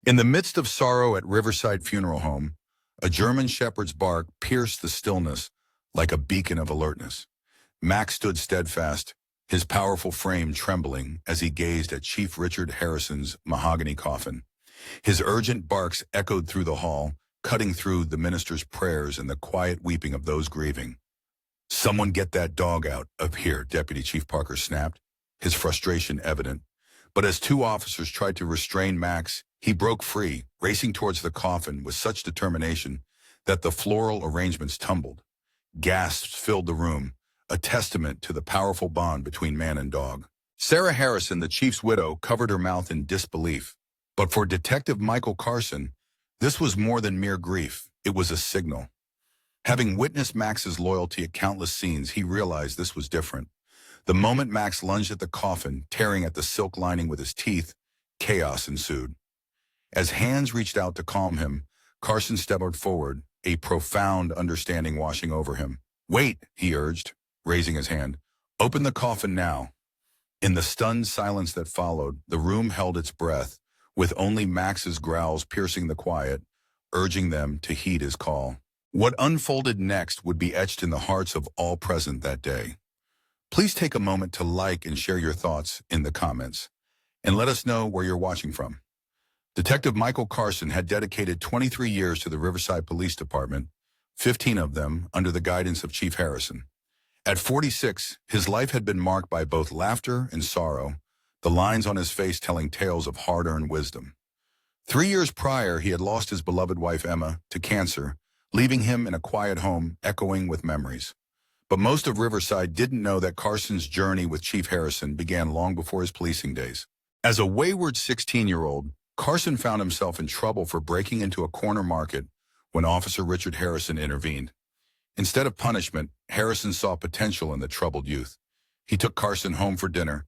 In the midst of sorrow at Riverside Funeral Home, a German shepherd's bark pierced the stillness like a beacon of alertness. Max stood steadfast, his powerful frame trembling as he gazed at Chief Richard Harrison's mahogany coffin. His urgent barks echoed through the hall, cutting through the minister's prayers and the quiet weeping of those grieving. "Someone get that dog out of here," Deputy Chief Parker snapped, his frustration evident. But as two officers tried to restrain Max, he broke free, racing towards the coffin with such determination that the floral arrangements tumbled. Gasps filled the room, a testament to the powerful bond between man and dog. Sarah Harrison, the chief's widow, covered her mouth in disbelief. But for Detective Michael Carson, this was more than mere grief. It was a signal. Having witnessed Max's loyalty at countless scenes, he realized this was different. The moment Max lunged at the coffin, tearing at the silk lining with his teeth, chaos ensued. As hands reached out to calm him, Carson stepped forward, a profound understanding washing over him. "Wait," he urged, raising his hand. "Open the coffin now." In the stunned silence that followed, the room held its breath, with only Max's growls piercing the quiet, urging them to heed his call. What unfolded next would be etched in the hearts of all present that day. Please take a moment to like and share your thoughts in the comments, and let us know where you're watching from. Detective Michael Carson had dedicated 23 years to the Riverside Police Department, 15 of them under the guidance of Chief Harrison. At 46, his life had been marked by both laughter and sorrow, the lines on his face telling tales of hard-earned wisdom. 3 years prior, he had lost his beloved wife Emma to cancer, leaving him in a quiet home echoing with memories. But most of Riverside didn't know that Carson's journey with Chief Harrison began long before his policing days. As a wayward 16-year-old, Carson found himself in trouble for breaking into a corner market when Officer Richard Harrison intervened. Instead of punishment, Harrison saw potential in the troubled youth. He took Carson home for dinner,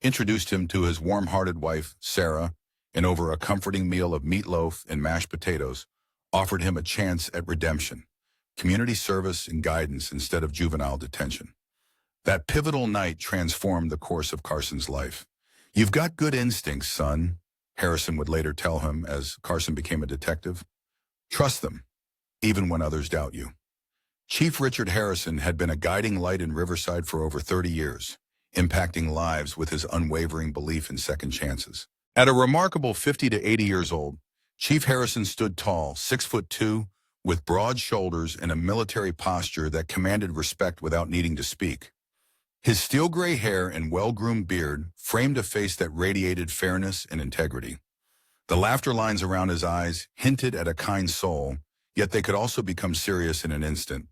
introduced him to his warm-hearted wife, Sarah, and over a comforting meal of meatloaf and mashed potatoes, offered him a chance at redemption, community service and guidance instead of juvenile detention. That pivotal night transformed the course of Carson's life. "You've got good instincts, son," Harrison would later tell him as Carson became a detective. "Trust them, even when others doubt you." Chief Richard Harrison had been a guiding light in Riverside for over 30 years, impacting lives with his unwavering belief in second chances. At a remarkable 50 to 80 years old, Chief Harrison stood tall, 6'2", with broad shoulders and a military posture that commanded respect without needing to speak. His steel gray hair and well-groomed beard framed a face that radiated fairness and integrity. The laughter lines around his eyes hinted at a kind soul, yet they could also become serious in an instant.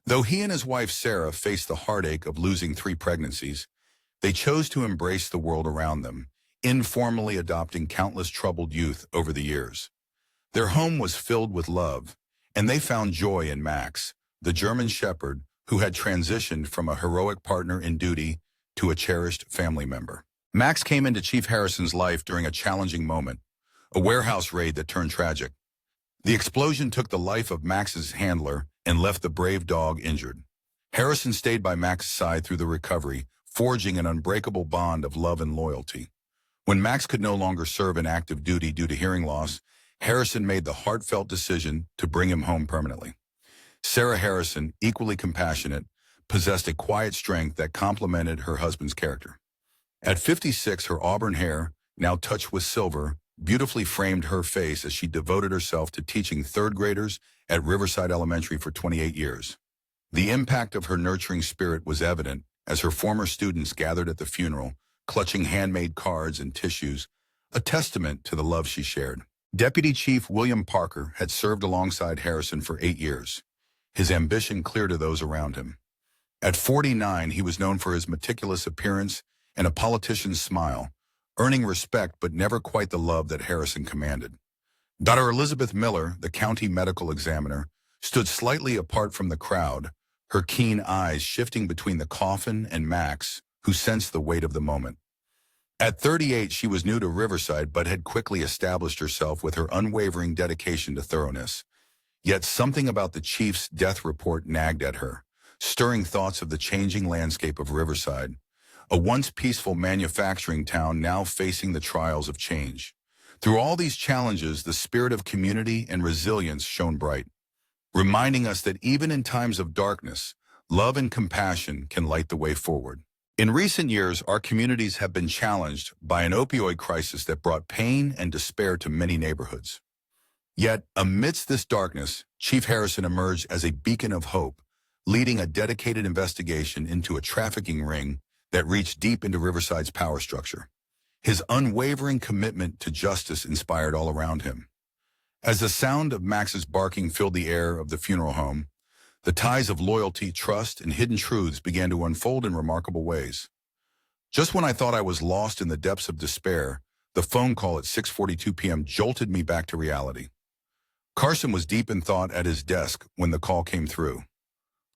Though he and his wife Sarah faced the heartache of losing 3 pregnancies, they chose to embrace the world around them, informally adopting countless troubled youth over the years. Their home was filled with love, and they found joy in Max, the German shepherd who had transitioned from a heroic partner in duty to a cherished family member. Max came into Chief Harrison's life during a challenging moment, a warehouse raid that turned tragic. The explosion took the life of Max's handler and left the brave dog injured. Harrison stayed by Max's side through the recovery, forging an unbreakable bond of love and loyalty. When Max could no longer serve in active duty due to hearing loss, Harrison made the heartfelt decision to bring him home permanently. Sarah Harrison, equally compassionate, possessed a quiet strength that complemented her husband's character. At 56, her auburn hair, now touched with silver, beautifully framed her face as she devoted herself to teaching third graders at Riverside Elementary for 28 years. The impact of her nurturing spirit was evident as her former students gathered at the funeral, clutching handmade cards and tissues, a testament to the love she shared. Deputy Chief William Parker had served alongside Harrison for 8 years, his ambition clear to those around him. At 49, he was known for his meticulous appearance and a politician's smile, earning respect but never quite the love that Harrison commanded. Dr. Elizabeth Miller, the county medical examiner, stood slightly apart from the crowd, her keen eyes shifting between the coffin and Max, who sensed the weight of the moment. At 38, she was new to Riverside but had quickly established herself with her unwavering dedication to thoroughness. Yet something about the chief's death report nagged at her, stirring thoughts of the changing landscape of Riverside, a once peaceful manufacturing town now facing the trials of change. Through all these challenges, the spirit of community and resilience shone bright, reminding us that even in times of darkness, love and compassion can light the way forward. In recent years, our communities have been challenged by an opioid crisis that brought pain and despair to many neighborhoods. Yet, amidst this darkness, Chief Harrison emerged as a beacon of hope, leading a dedicated investigation into a trafficking ring that reached deep into Riverside's power structure. His unwavering commitment to justice inspired all around him. As the sound of Max's barking filled the air of the funeral home, the ties of loyalty, trust, and hidden truths began to unfold in remarkable ways. Just when I thought I was lost in the depths of despair, the phone call at 6:42 p.m. jolted me back to reality. Carson was deep in thought at his desk when the call came through.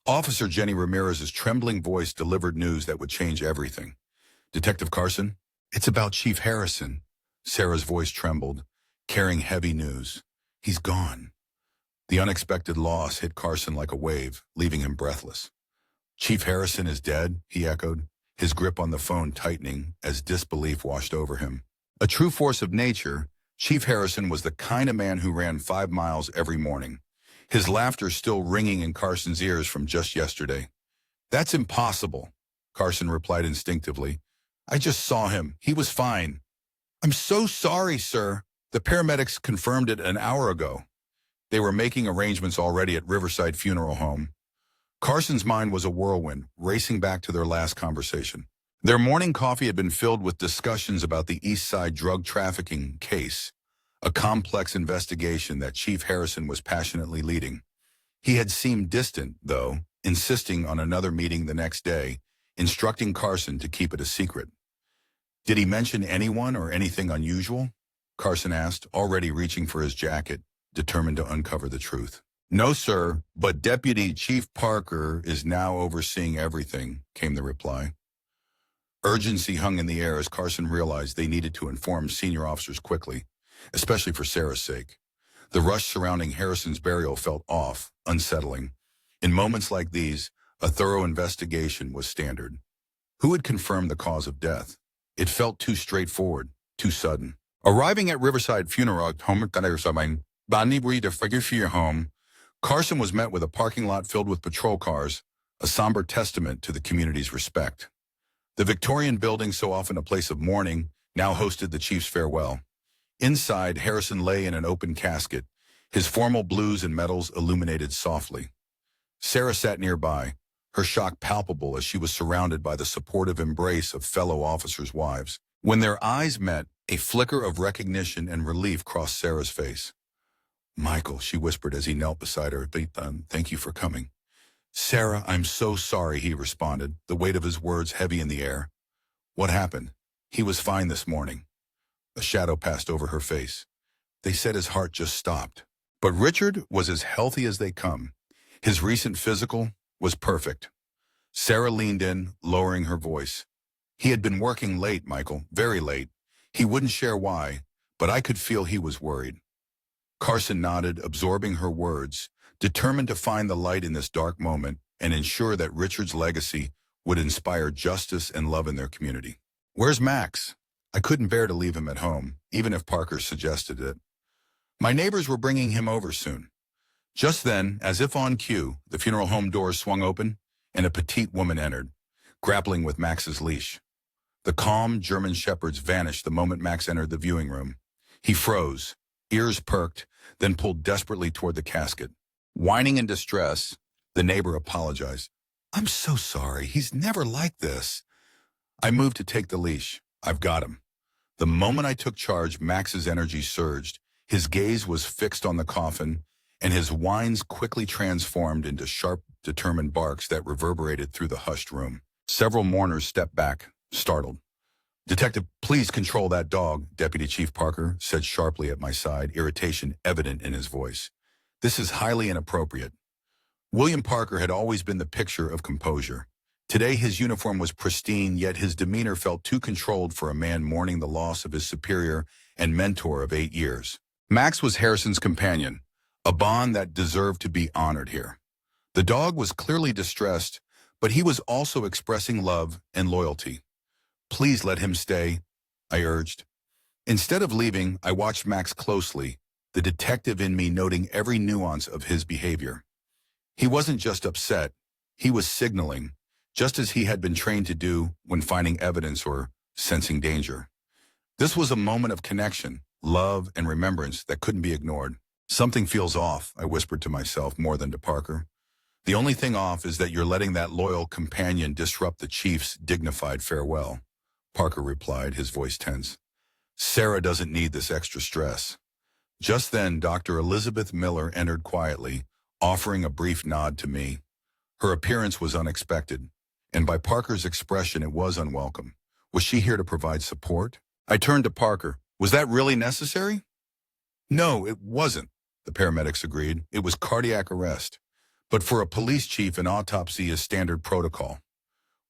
Officer Jenny Ramirez's trembling voice delivered news that would change everything. "Detective Carson, it's about Chief Harrison." Sarah's voice trembled, carrying heavy news. "He's gone." The unexpected loss hit Carson like a wave, leaving him breathless. "Chief Harrison is dead," he echoed, his grip on the phone tightening as disbelief washed over him. A true force of nature, Chief Harrison was the kind of man who ran 5 miles every morning, his laughter still ringing in Carson's ears from just yesterday. "That's impossible," Carson replied instinctively. "I just saw him. He was fine." "I'm so sorry, sir. The paramedics confirmed it an hour ago." They were making arrangements already at Riverside Funeral Home. Carson's mind was a whirlwind, racing back to their last conversation. Their morning coffee had been filled with discussions about the East Side drug trafficking case, a complex investigation that Chief Harrison was passionately leading. He had seemed distant, though, insisting on another meeting the next day, instructing Carson to keep it a secret. "Did he mention anyone or anything unusual?" Carson asked, already reaching for his jacket, determined to uncover the truth. "No, sir, but Deputy Chief Parker is now overseeing everything," came the reply. Urgency hung in the air as Carson realized they needed to inform senior officers quickly, especially for Sarah's sake. The rush surrounding Harrison's burial felt off, unsettling. In moments like these, a thorough investigation was standard. Who had confirmed the cause of death? It felt too straightforward, too sudden. Arriving at Riverside Funeral Home, Carson was met with a parking lot filled with patrol cars, a somber testament to the community's respect. The Victorian building, so often a place of mourning, now hosted the chief's farewell. Inside, Harrison lay in an open casket, his formal blues and medals illuminated softly. Sarah sat nearby, her shock palpable as she was surrounded by the supportive embrace of fellow officers' wives. When their eyes met, a flicker of recognition and relief crossed Sarah's face. "Michael," she whispered as he knelt beside her, "thank you for coming." "Sarah, I'm so sorry," he responded, the weight of his words heavy in the air. "What happened?" "He was fine this morning." A shadow passed over her face. "They said his heart just stopped." But Richard was as healthy as they come. His recent physical was perfect. Sarah leaned in, lowering her voice. "He had been working late, Michael, very late. He wouldn't share why, but I could feel he was worried." Carson nodded, absorbing her words, determined to find the light in this dark moment and ensure that Richard's legacy would inspire justice and love in their community. "Where's Max?" I couldn't bear to leave him at home, even if Parker suggested it. "My neighbors were bringing him over soon." Just then, as if on cue, the funeral home doors swung open and a petite woman entered, grappling with Max's leash. The calm German shepherds vanished the moment Max entered the viewing room. He froze, ears perked, then pulled desperately toward the casket. Whining in distress, the neighbor apologized. "I'm so sorry. He's never like this." I moved to take the leash. "I've got him." The moment I took charge, Max's energy surged. His gaze was fixed on the coffin, and his whines quickly transformed into sharp, determined barks that reverberated through the hushed room. Several mourners stepped back, startled. "Detective, please control that dog," Deputy Chief Parker said sharply at my side, irritation evident in his voice. "This is highly inappropriate." William Parker had always been the picture of composure. Today his uniform was pristine, yet his demeanor felt too controlled for a man mourning the loss of his superior and mentor of 8 years. Max was Harrison's companion, a bond that deserved to be honored here. The dog was clearly distressed, but he was also expressing love and loyalty. "Please let him stay," I urged. Instead of leaving, I watched Max closely, the detective in me noting every nuance of his behavior. He wasn't just upset, he was signaling, just as he had been trained to do when finding evidence or sensing danger. This was a moment of connection, love, and remembrance that couldn't be ignored. Something feels off, I whispered to myself more than to Parker. The only thing off is that you're letting that loyal companion disrupt the chief's dignified farewell, Parker replied, his voice tense. Sarah doesn't need this extra stress. Just then, Dr. Elizabeth Miller entered quietly, offering a brief nod to me. Her appearance was unexpected, and by Parker's expression it was unwelcome. Was she here to provide support? I turned to Parker. Was that really necessary? No, it wasn't, the paramedics agreed. It was cardiac arrest. But for a police chief, an autopsy is standard protocol.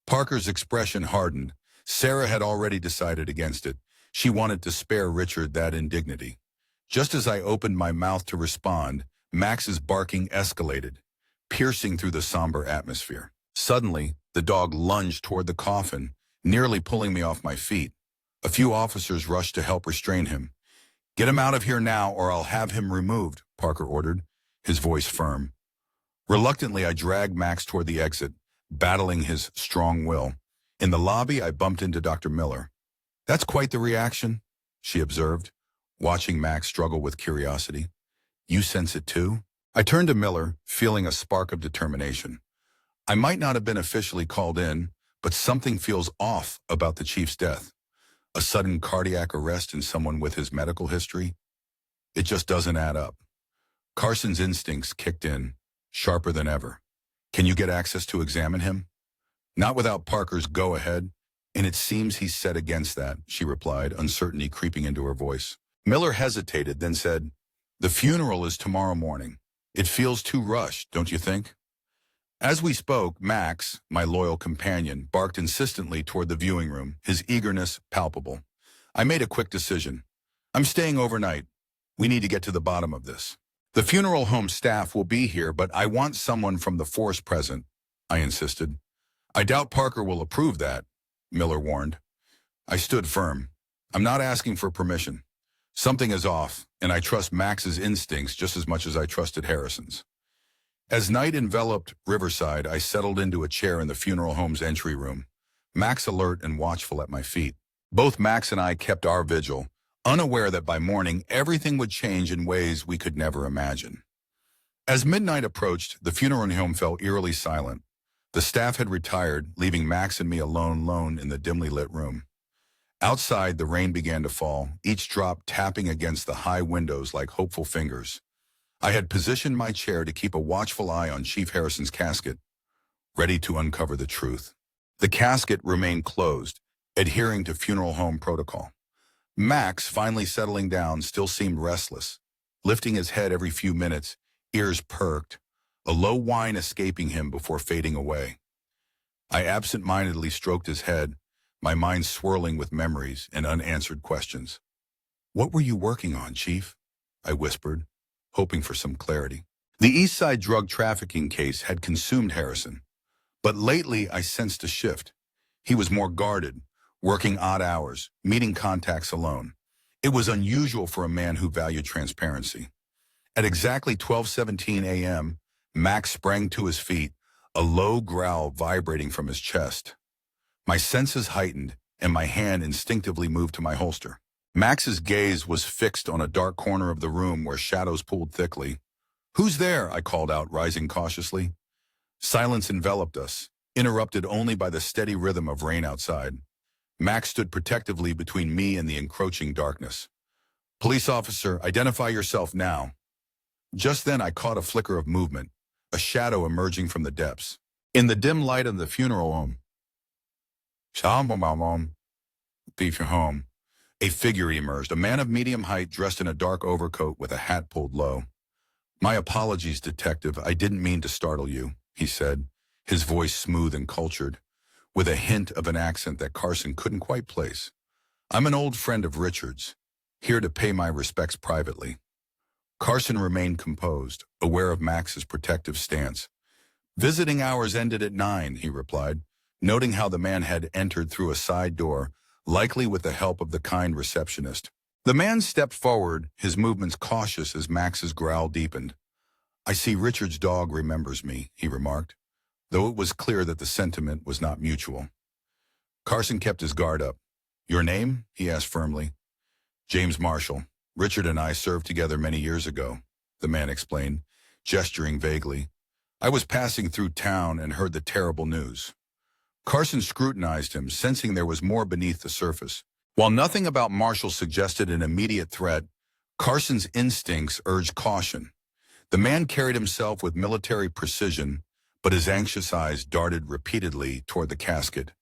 Parker's expression hardened. Sarah had already decided against it. She wanted to spare Richard that indignity. Just as I opened my mouth to respond, Max's barking escalated, piercing through the somber atmosphere. Suddenly, the dog lunged toward the coffin, nearly pulling me off my feet. A few officers rushed to help restrain him. Get him out of here now or I'll have him removed, Parker ordered, his voice firm. Reluctantly, I dragged Max toward the exit, battling his strong will. In the lobby, I bumped into Dr. Miller. That's quite the reaction, she observed, watching Max struggle with curiosity. You sense it too? I turned to Miller, feeling a spark of determination. I might not have been officially called in, but something feels off about the chief's death. A sudden cardiac arrest in someone with his medical history? It just doesn't add up. Carson's instincts kicked in, sharper than ever. Can you get access to examine him? Not without Parker's go-ahead, and it seems he's set against that, she replied, uncertainty creeping into her voice. Miller hesitated, then said, The funeral is tomorrow morning. It feels too rushed, don't you think? As we spoke, Max, my loyal companion, barked insistently toward the viewing room, his eagerness palpable. I made a quick decision. I'm staying overnight. We need to get to the bottom of this. The funeral home staff will be here, but I want someone from the force present, I insisted. I doubt Parker will approve that, Miller warned. I stood firm. I'm not asking for permission. Something is off, and I trust Max's instincts just as much as I trusted Harrison's. As night enveloped Riverside, I settled into a chair in the funeral home's entry room, Max alert and watchful at my feet. Both Max and I kept our vigil, unaware that by morning everything would change in ways we could never imagine. As midnight approached, the funeral home fell eerily silent. The staff had retired, leaving Max and me alone in the dimly lit room. Outside, the rain began to fall, each drop tapping against the high windows like hopeful fingers. I had positioned my chair to keep a watchful eye on Chief Harrison's casket, ready to uncover the truth. The casket remained closed, adhering to funeral home protocol. Max, finally settling down, still seemed restless, lifting his head every few minutes, ears perked, a low whine escaping him before fading away. I absent-mindedly stroked his head, my mind swirling with memories and unanswered questions. What were you working on, Chief? I whispered, hoping for some clarity. The East Side drug trafficking case had consumed Harrison, but lately I sensed a shift. He was more guarded, working odd hours, meeting contacts alone. It was unusual for a man who valued transparency. At exactly 12:17 a.m., Max sprang to his feet, a low growl vibrating from his chest. My senses heightened, and my hand instinctively moved to my holster. Max's gaze was fixed on a dark corner of the room where shadows pooled thickly. Who's there? I called out, rising cautiously. Silence enveloped us, interrupted only by the steady rhythm of rain outside. Max stood protectively between me and the encroaching darkness. Police officer, identify yourself now. Just then I caught a flicker of movement, a shadow emerging from the depths. In the dim light of the funeral home, beef your home. A figure emerged, a man of medium height dressed in a dark overcoat with a hat pulled low. My apologies, detective. I didn't mean to startle you, he said, his voice smooth and cultured, with a hint of an accent that Carson couldn't quite place. I'm an old friend of Richard's, here to pay my respects privately. Carson remained composed, aware of Max's protective stance. Visiting hours ended at 9, he replied, noting how the man had entered through a side door, likely with the help of the kind receptionist. The man stepped forward, his movements cautious as Max's growl deepened. "I see Richard's dog remembers me," he remarked, though it was clear that the sentiment was not mutual. Carson kept his guard up. "Your name?" he asked firmly. "James Marshall. Richard and I served together many years ago," the man explained, gesturing vaguely. "I was passing through town and heard the terrible news." Carson scrutinized him, sensing there was more beneath the surface. While nothing about Marshall suggested an immediate threat, Carson's instincts urged caution. The man carried himself with military precision, but his anxious eyes darted repeatedly toward the casket,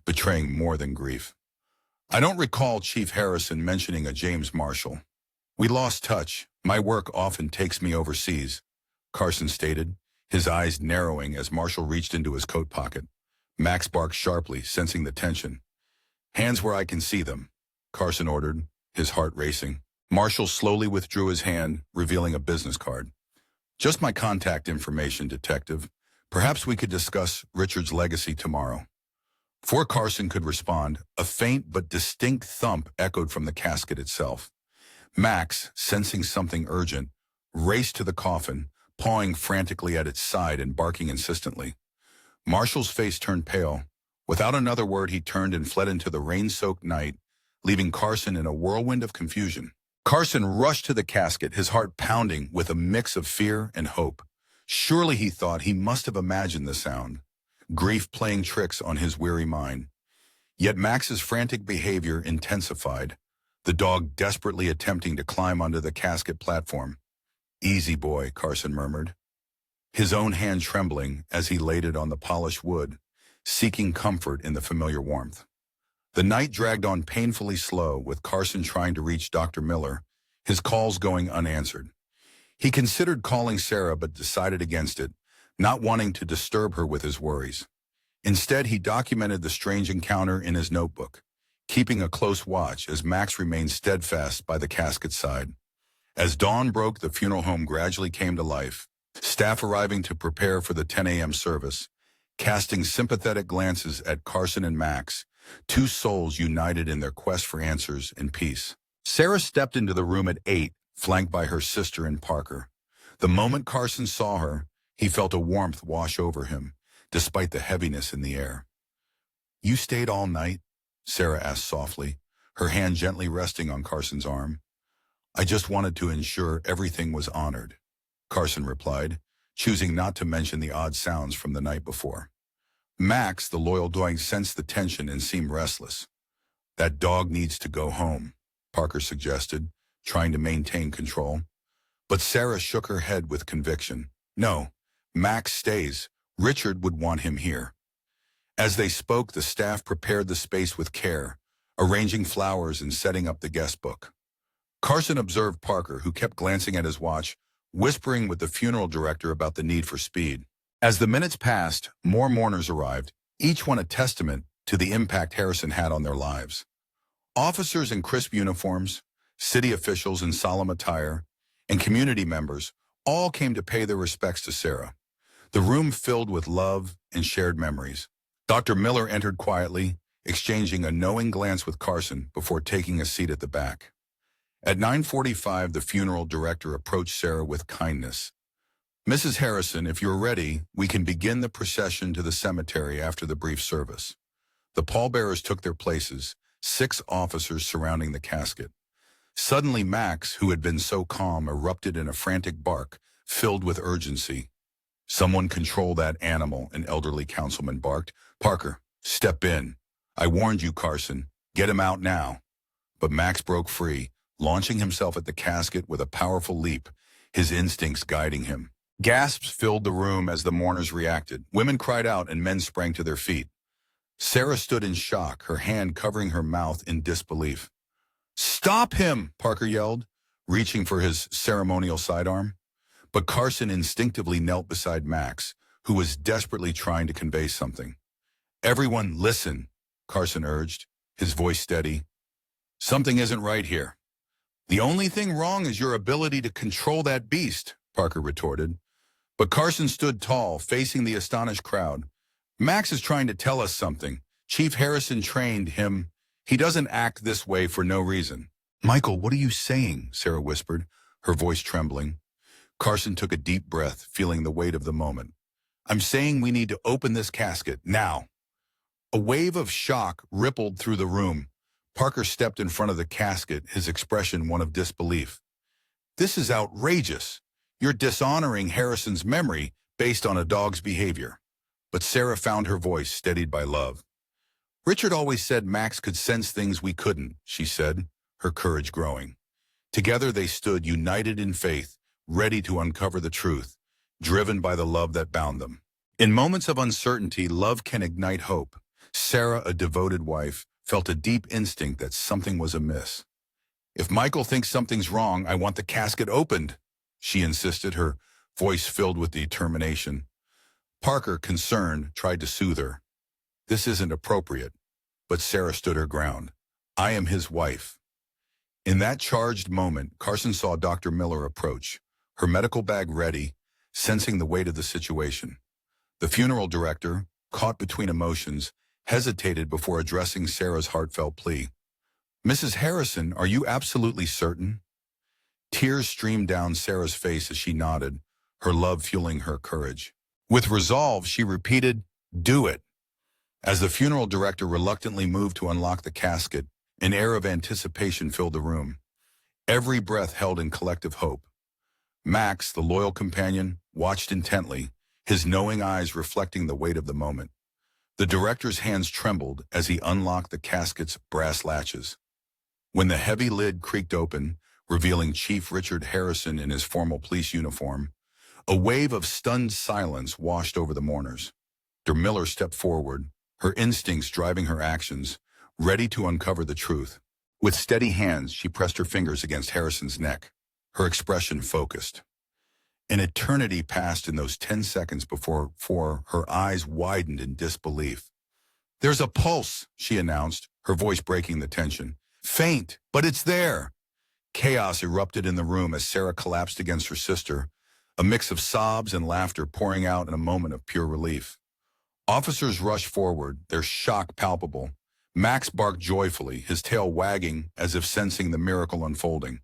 betraying more than grief. "I don't recall Chief Harrison mentioning a James Marshall. We lost touch. My work often takes me overseas," Carson stated, his eyes narrowing as Marshall reached into his coat pocket. Max barked sharply, sensing the tension. "Hands where I can see them," Carson ordered, his heart racing. Marshall slowly withdrew his hand, revealing a business card. "Just my contact information, Detective. Perhaps we could discuss Richard's legacy tomorrow." Before Carson could respond, a faint but distinct thump echoed from the casket itself. Max, sensing something urgent, raced to the coffin, pawing frantically at its side and barking insistently. Marshall's face turned pale. Without another word, he turned and fled into the rain-soaked night, leaving Carson in a whirlwind of confusion. Carson rushed to the casket, his heart pounding with a mix of fear and hope. Surely, he thought, he must have imagined the sound, grief playing tricks on his weary mind. Yet Max's frantic behavior intensified, the dog desperately attempting to climb onto the casket platform. "Easy, boy," Carson murmured, his own hand trembling as he laid it on the polished wood, seeking comfort in the familiar warmth. The night dragged on painfully slow, with Carson trying to reach Dr. Miller, his calls going unanswered. He considered calling Sarah but decided against it, not wanting to disturb her with his worries. Instead, he documented the strange encounter in his notebook, keeping a close watch as Max remained steadfast by the casket's side. As dawn broke, the funeral home gradually came to life, staff arriving to prepare for the 10 a.m. service, casting sympathetic glances at Carson and Max, two souls united in their quest for answers and peace. Sarah stepped into the room at 8, flanked by her sister and Parker. The moment Carson saw her, he felt a warmth wash over him, despite the heaviness in the air. "You stayed all night?" Sarah asked softly, her hand gently resting on Carson's arm. "I just wanted to ensure everything was honored," Carson replied, choosing not to mention the odd sounds from the night before. Max, the loyal dog, sensed the tension and seemed restless. "That dog needs to go home," Parker suggested, trying to maintain control. But Sarah shook her head with conviction. "No, Max stays. Richard would want him here." As they spoke, the staff prepared the space with care, arranging flowers and setting up the guest book. Carson observed Parker, who kept glancing at his watch, whispering with the funeral director about the need for speed. As the minutes passed, more mourners arrived, each one a testament to the impact Harrison had on their lives. Officers in crisp uniforms, city officials in solemn attire, and community members all came to pay their respects to Sarah. The room filled with love and shared memories. Dr. Miller entered quietly, exchanging a knowing glance with Carson before taking a seat at the back. At 9:45, the funeral director approached Sarah with kindness. "Mrs. Harrison, if you're ready, we can begin the procession to the cemetery after the brief service." The pallbearers took their places, 6 officers surrounding the casket. Suddenly, Max, who had been so calm, erupted in a frantic bark, filled with urgency. "Someone control that animal," an elderly councilman barked. "Parker, step in. I warned you, Carson. Get him out now." But Max broke free, launching himself at the casket with a powerful leap, his instincts guiding him. Gasps filled the room as the mourners reacted. Women cried out and men sprang to their feet. Sarah stood in shock, her hand covering her mouth in disbelief. "Stop him!" Parker yelled, reaching for his ceremonial sidearm. But Carson instinctively knelt beside Max, who was desperately trying to convey something. "Everyone, listen," Carson urged, his voice steady. "Something isn't right here." "The only thing wrong is your ability to control that beast," Parker retorted. But Carson stood tall, facing the astonished crowd. "Max is trying to tell us something. Chief Harrison trained him. He doesn't act this way for no reason." "Michael, what are you saying?" Sarah whispered, her voice trembling. Carson took a deep breath, feeling the weight of the moment. "I'm saying we need to open this casket, now." A wave of shock rippled through the room. Parker stepped in front of the casket, his expression one of disbelief. "This is outrageous. You're dishonoring Harrison's memory based on a dog's behavior." But Sarah found her voice steadied by love. "Richard always said Max could sense things we couldn't," she said, her courage growing. Together they stood united in faith, ready to uncover the truth, driven by the love that bound them. In moments of uncertainty, love can ignite hope. Sarah, a devoted wife, felt a deep instinct that something was amiss. "If Michael thinks something's wrong, I want the casket opened," she insisted, her voice filled with determination. Parker, concerned, tried to soothe her. "This isn't appropriate." But Sarah stood her ground. "I am his wife." In that charged moment, Carson saw Dr. Miller approach, her medical bag ready, sensing the weight of the situation. The funeral director, caught between emotions, hesitated before addressing Sarah's heartfelt plea. "Mrs. Harrison, are you absolutely certain?" Tears streamed down Sarah's face as she nodded, her love fueling her courage. With resolve, she repeated, "Do it." As the funeral director reluctantly moved to unlock the casket, an air of anticipation filled the room. Every breath held in collective hope. Max, the loyal companion, watched intently, his knowing eyes reflecting the weight of the moment. The director's hands trembled as he unlocked the casket's brass latches. When the heavy lid creaked open, revealing Chief Richard Harrison in his formal police uniform, a wave of stunned silence washed over the mourners. Dr. Miller stepped forward, her instincts driving her actions, ready to uncover the truth. With steady hands, she pressed her fingers against Harrison's neck, her expression focused. An eternity passed in those 10 seconds before her eyes widened in disbelief. "There's a pulse," she announced, her voice breaking the tension. "Faint, but it's there." Chaos erupted in the room as Sarah collapsed against her sister, a mix of sobs and laughter pouring out in a moment of pure relief. Officers rushed forward, their shock palpable. Max barked joyfully, his tail wagging as if sensing the miracle unfolding.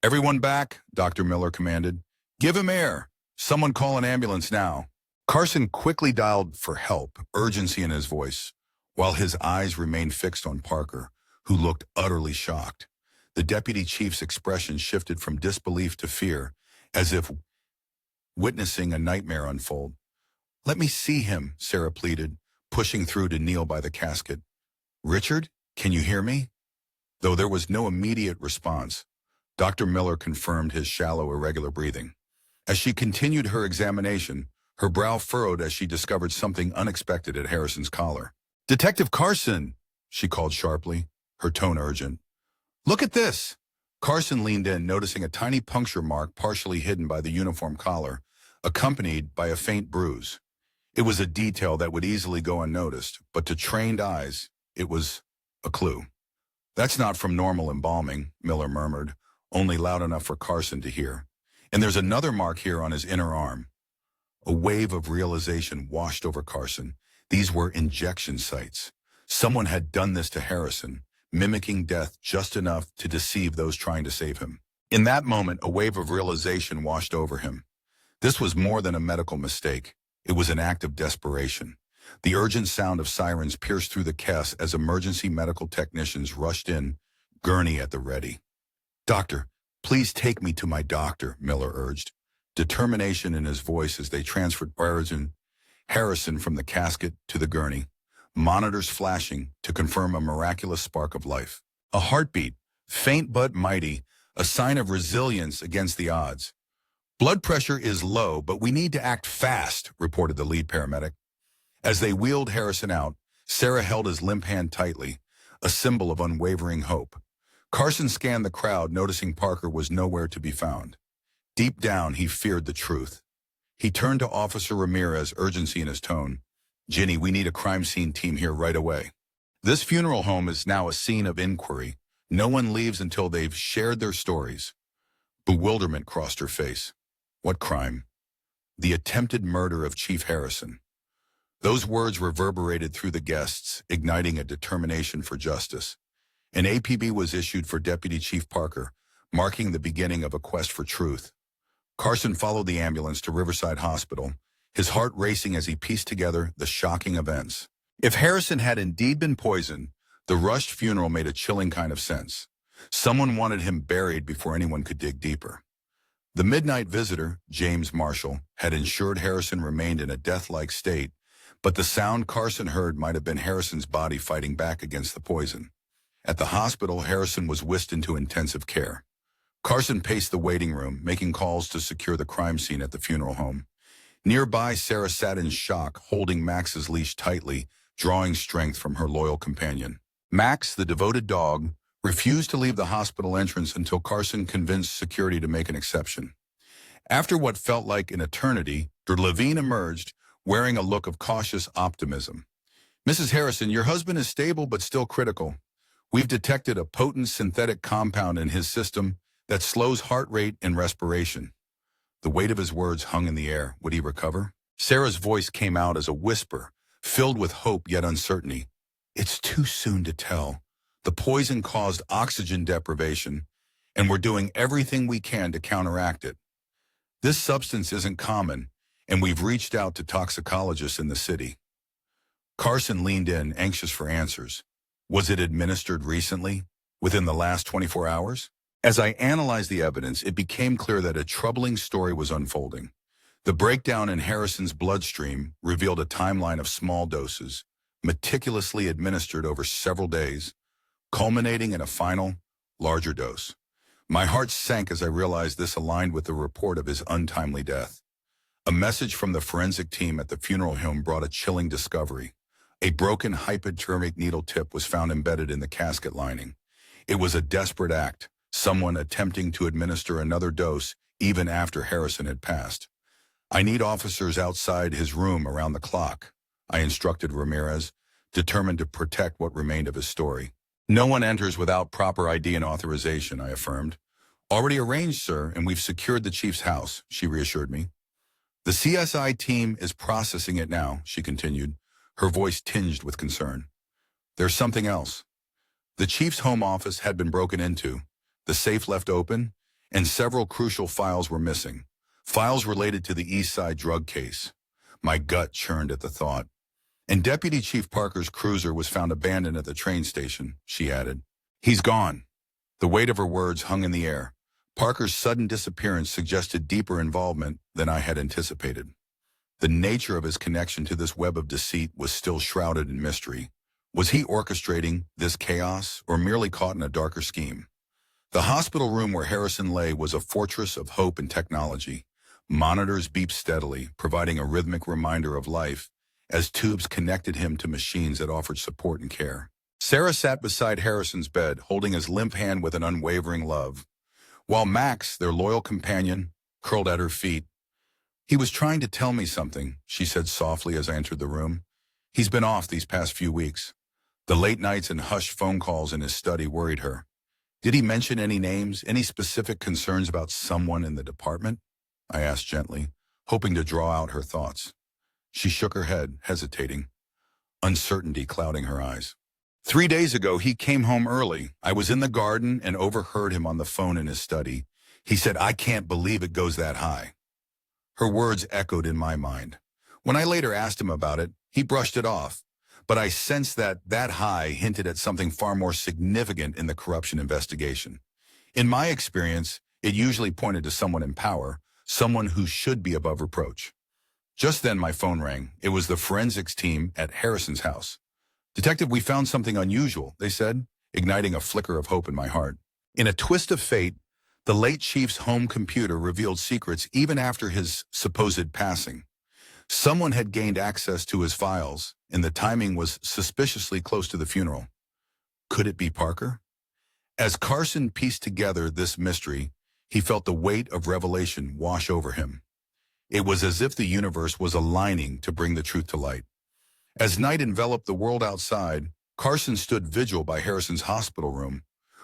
"Everyone back," Dr. Miller commanded. "Give him air. Someone call an ambulance now." Carson quickly dialed for help, urgency in his voice, while his eyes remained fixed on Parker, who looked utterly shocked. The deputy chief's expression shifted from disbelief to fear, as if witnessing a nightmare unfold. "Let me see him," Sarah pleaded, pushing through to kneel by the casket. "Richard, can you hear me?" Though there was no immediate response, Dr. Miller confirmed his shallow, irregular breathing. As she continued her examination, her brow furrowed as she discovered something unexpected at Harrison's collar. "Detective Carson," she called sharply, her tone urgent. "Look at this." Carson leaned in, noticing a tiny puncture mark partially hidden by the uniform collar, accompanied by a faint bruise. It was a detail that would easily go unnoticed, but to trained eyes, it was a clue. "That's not from normal embalming," Miller murmured, only loud enough for Carson to hear. "And there's another mark here on his inner arm." A wave of realization washed over Carson. These were injection sites. Someone had done this to Harrison, mimicking death just enough to deceive those trying to save him. In that moment, a wave of realization washed over him. This was more than a medical mistake. It was an act of desperation. The urgent sound of sirens pierced through the chaos as emergency medical technicians rushed in, gurney at the ready. "Doctor, please take me to my doctor," Miller urged, determination in his voice as they transferred Harrison from the casket to the gurney, monitors flashing to confirm a miraculous spark of life. A heartbeat, faint but mighty, a sign of resilience against the odds. "Blood pressure is low, but we need to act fast," reported the lead paramedic. As they wheeled Harrison out, Sarah held his limp hand tightly, a symbol of unwavering hope. Carson scanned the crowd, noticing Parker was nowhere to be found. Deep down, he feared the truth. He turned to Officer Ramirez, urgency in his tone. "Ginny, we need a crime scene team here right away. This funeral home is now a scene of inquiry. No one leaves until they've shared their stories." Bewilderment crossed her face. What crime? The attempted murder of Chief Harrison. Those words reverberated through the guests, igniting a determination for justice. An APB was issued for Deputy Chief Parker, marking the beginning of a quest for truth. Carson followed the ambulance to Riverside Hospital, his heart racing as he pieced together the shocking events. If Harrison had indeed been poisoned, the rushed funeral made a chilling kind of sense. Someone wanted him buried before anyone could dig deeper. The midnight visitor, James Marshall, had ensured Harrison remained in a death-like state, but the sound Carson heard might have been Harrison's body fighting back against the poison. At the hospital, Harrison was whisked into intensive care. Carson paced the waiting room, making calls to secure the crime scene at the funeral home. Nearby, Sarah sat in shock, holding Max's leash tightly, drawing strength from her loyal companion. Max, the devoted dog, refused to leave the hospital entrance until Carson convinced security to make an exception. After what felt like an eternity, Levine emerged, wearing a look of cautious optimism. "Mrs. Harrison, your husband is stable but still critical. We've detected a potent synthetic compound in his system that slows heart rate and respiration." The weight of his words hung in the air. Would he recover? Sarah's voice came out as a whisper, filled with hope yet uncertainty. "It's too soon to tell. The poison caused oxygen deprivation, and we're doing everything we can to counteract it. This substance isn't common, and we've reached out to toxicologists in the city." Carson leaned in, anxious for answers. Was it administered recently, within the last 24 hours? As I analyzed the evidence, it became clear that a troubling story was unfolding. The breakdown in Harrison's bloodstream revealed a timeline of small doses, meticulously administered over several days, culminating in a final, larger dose. My heart sank as I realized this aligned with the report of his untimely death. A message from the forensic team at the funeral home brought a chilling discovery. A broken hypodermic needle tip was found embedded in the casket lining. It was a desperate act, someone attempting to administer another dose even after Harrison had passed. "I need officers outside his room around the clock," I instructed Ramirez, determined to protect what remained of his story. "No one enters without proper ID and authorization," I affirmed. "Already arranged, sir, and we've secured the chief's house," she reassured me. "The CSI team is processing it now," she continued, her voice tinged with concern. "There's something else. The chief's home office had been broken into, the safe left open, and several crucial files were missing. Files related to the East Side drug case." My gut churned at the thought. "And Deputy Chief Parker's cruiser was found abandoned at the train station," she added. "He's gone." The weight of her words hung in the air. Parker's sudden disappearance suggested deeper involvement than I had anticipated. The nature of his connection to this web of deceit was still shrouded in mystery. Was he orchestrating this chaos or merely caught in a darker scheme? The hospital room where Harrison lay was a fortress of hope and technology. Monitors beeped steadily, providing a rhythmic reminder of life as tubes connected him to machines that offered support and care. Sarah sat beside Harrison's bed, holding his limp hand with an unwavering love, while Max, their loyal companion, curled at her feet. "He was trying to tell me something," she said softly as I entered the room. "He's been off these past few weeks." The late nights and hushed phone calls in his study worried her. "Did he mention any names, any specific concerns about someone in the department?" I asked gently, hoping to draw out her thoughts. She shook her head, hesitating, uncertainty clouding her eyes. "3 days ago, he came home early. I was in the garden and overheard him on the phone in his study. He said, 'I can't believe it goes that high.'" Her words echoed in my mind. When I later asked him about it, he brushed it off. But I sensed that high hinted at something far more significant in the corruption investigation. In my experience, it usually pointed to someone in power, someone who should be above reproach. Just then my phone rang. It was the forensics team at Harrison's house. "Detective, we found something unusual," they said, igniting a flicker of hope in my heart. In a twist of fate, the late chief's home computer revealed secrets even after his supposed passing. Someone had gained access to his files, and the timing was suspiciously close to the funeral. Could it be Parker? As Carson pieced together this mystery, he felt the weight of revelation wash over him. It was as if the universe was aligning to bring the truth to light. As night enveloped the world outside, Carson stood vigil by Harrison's hospital room,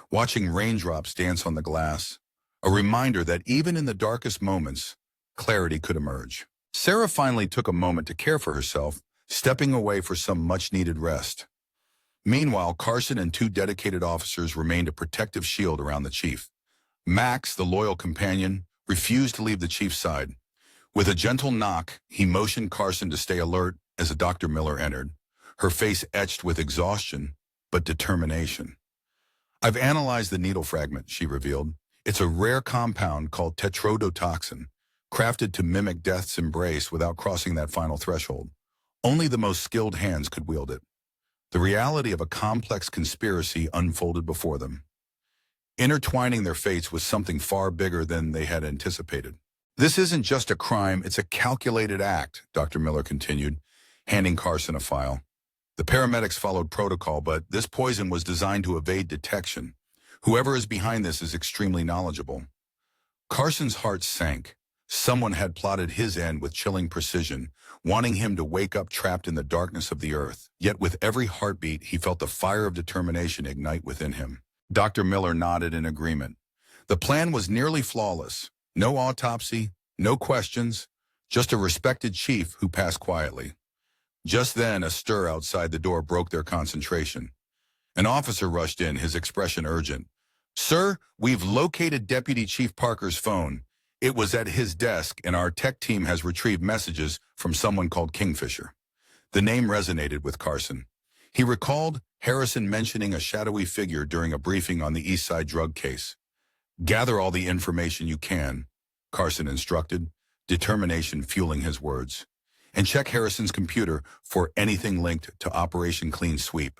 watching raindrops dance on the glass, a reminder that even in the darkest moments, clarity could emerge. Sarah finally took a moment to care for herself, stepping away for some much-needed rest. Meanwhile, Carson and two dedicated officers remained a protective shield around the chief. Max, the loyal companion, refused to leave the chief's side. With a gentle knock, he motioned Carson to stay alert as Dr. Miller entered, her face etched with exhaustion, but determination. "I've analyzed the needle fragment," she revealed. "It's a rare compound called tetrodotoxin, crafted to mimic death's embrace without crossing that final threshold. Only the most skilled hands could wield it." The reality of a complex conspiracy unfolded before them. Intertwining their fates was something far bigger than they had anticipated. "This isn't just a crime, it's a calculated act," Dr. Miller continued, handing Carson a file. "The paramedics followed protocol, but this poison was designed to evade detection. Whoever is behind this is extremely knowledgeable." Carson's heart sank. Someone had plotted his end with chilling precision, wanting him to wake up trapped in the darkness of the earth. Yet with every heartbeat, he felt the fire of determination ignite within him. Dr. Miller nodded in agreement. The plan was nearly flawless. No autopsy, no questions, just a respected chief who passed quietly. Just then, a stir outside the door broke their concentration. An officer rushed in, his expression urgent. "Sir, we've located Deputy Chief Parker's phone. It was at his desk, and our tech team has retrieved messages from someone called Kingfisher." The name resonated with Carson. He recalled Harrison mentioning a shadowy figure during a briefing on the East Side drug case. "Gather all the information you can," Carson instructed, determination fueling his words. "And check Harrison's computer for anything linked to Operation Clean Sweep."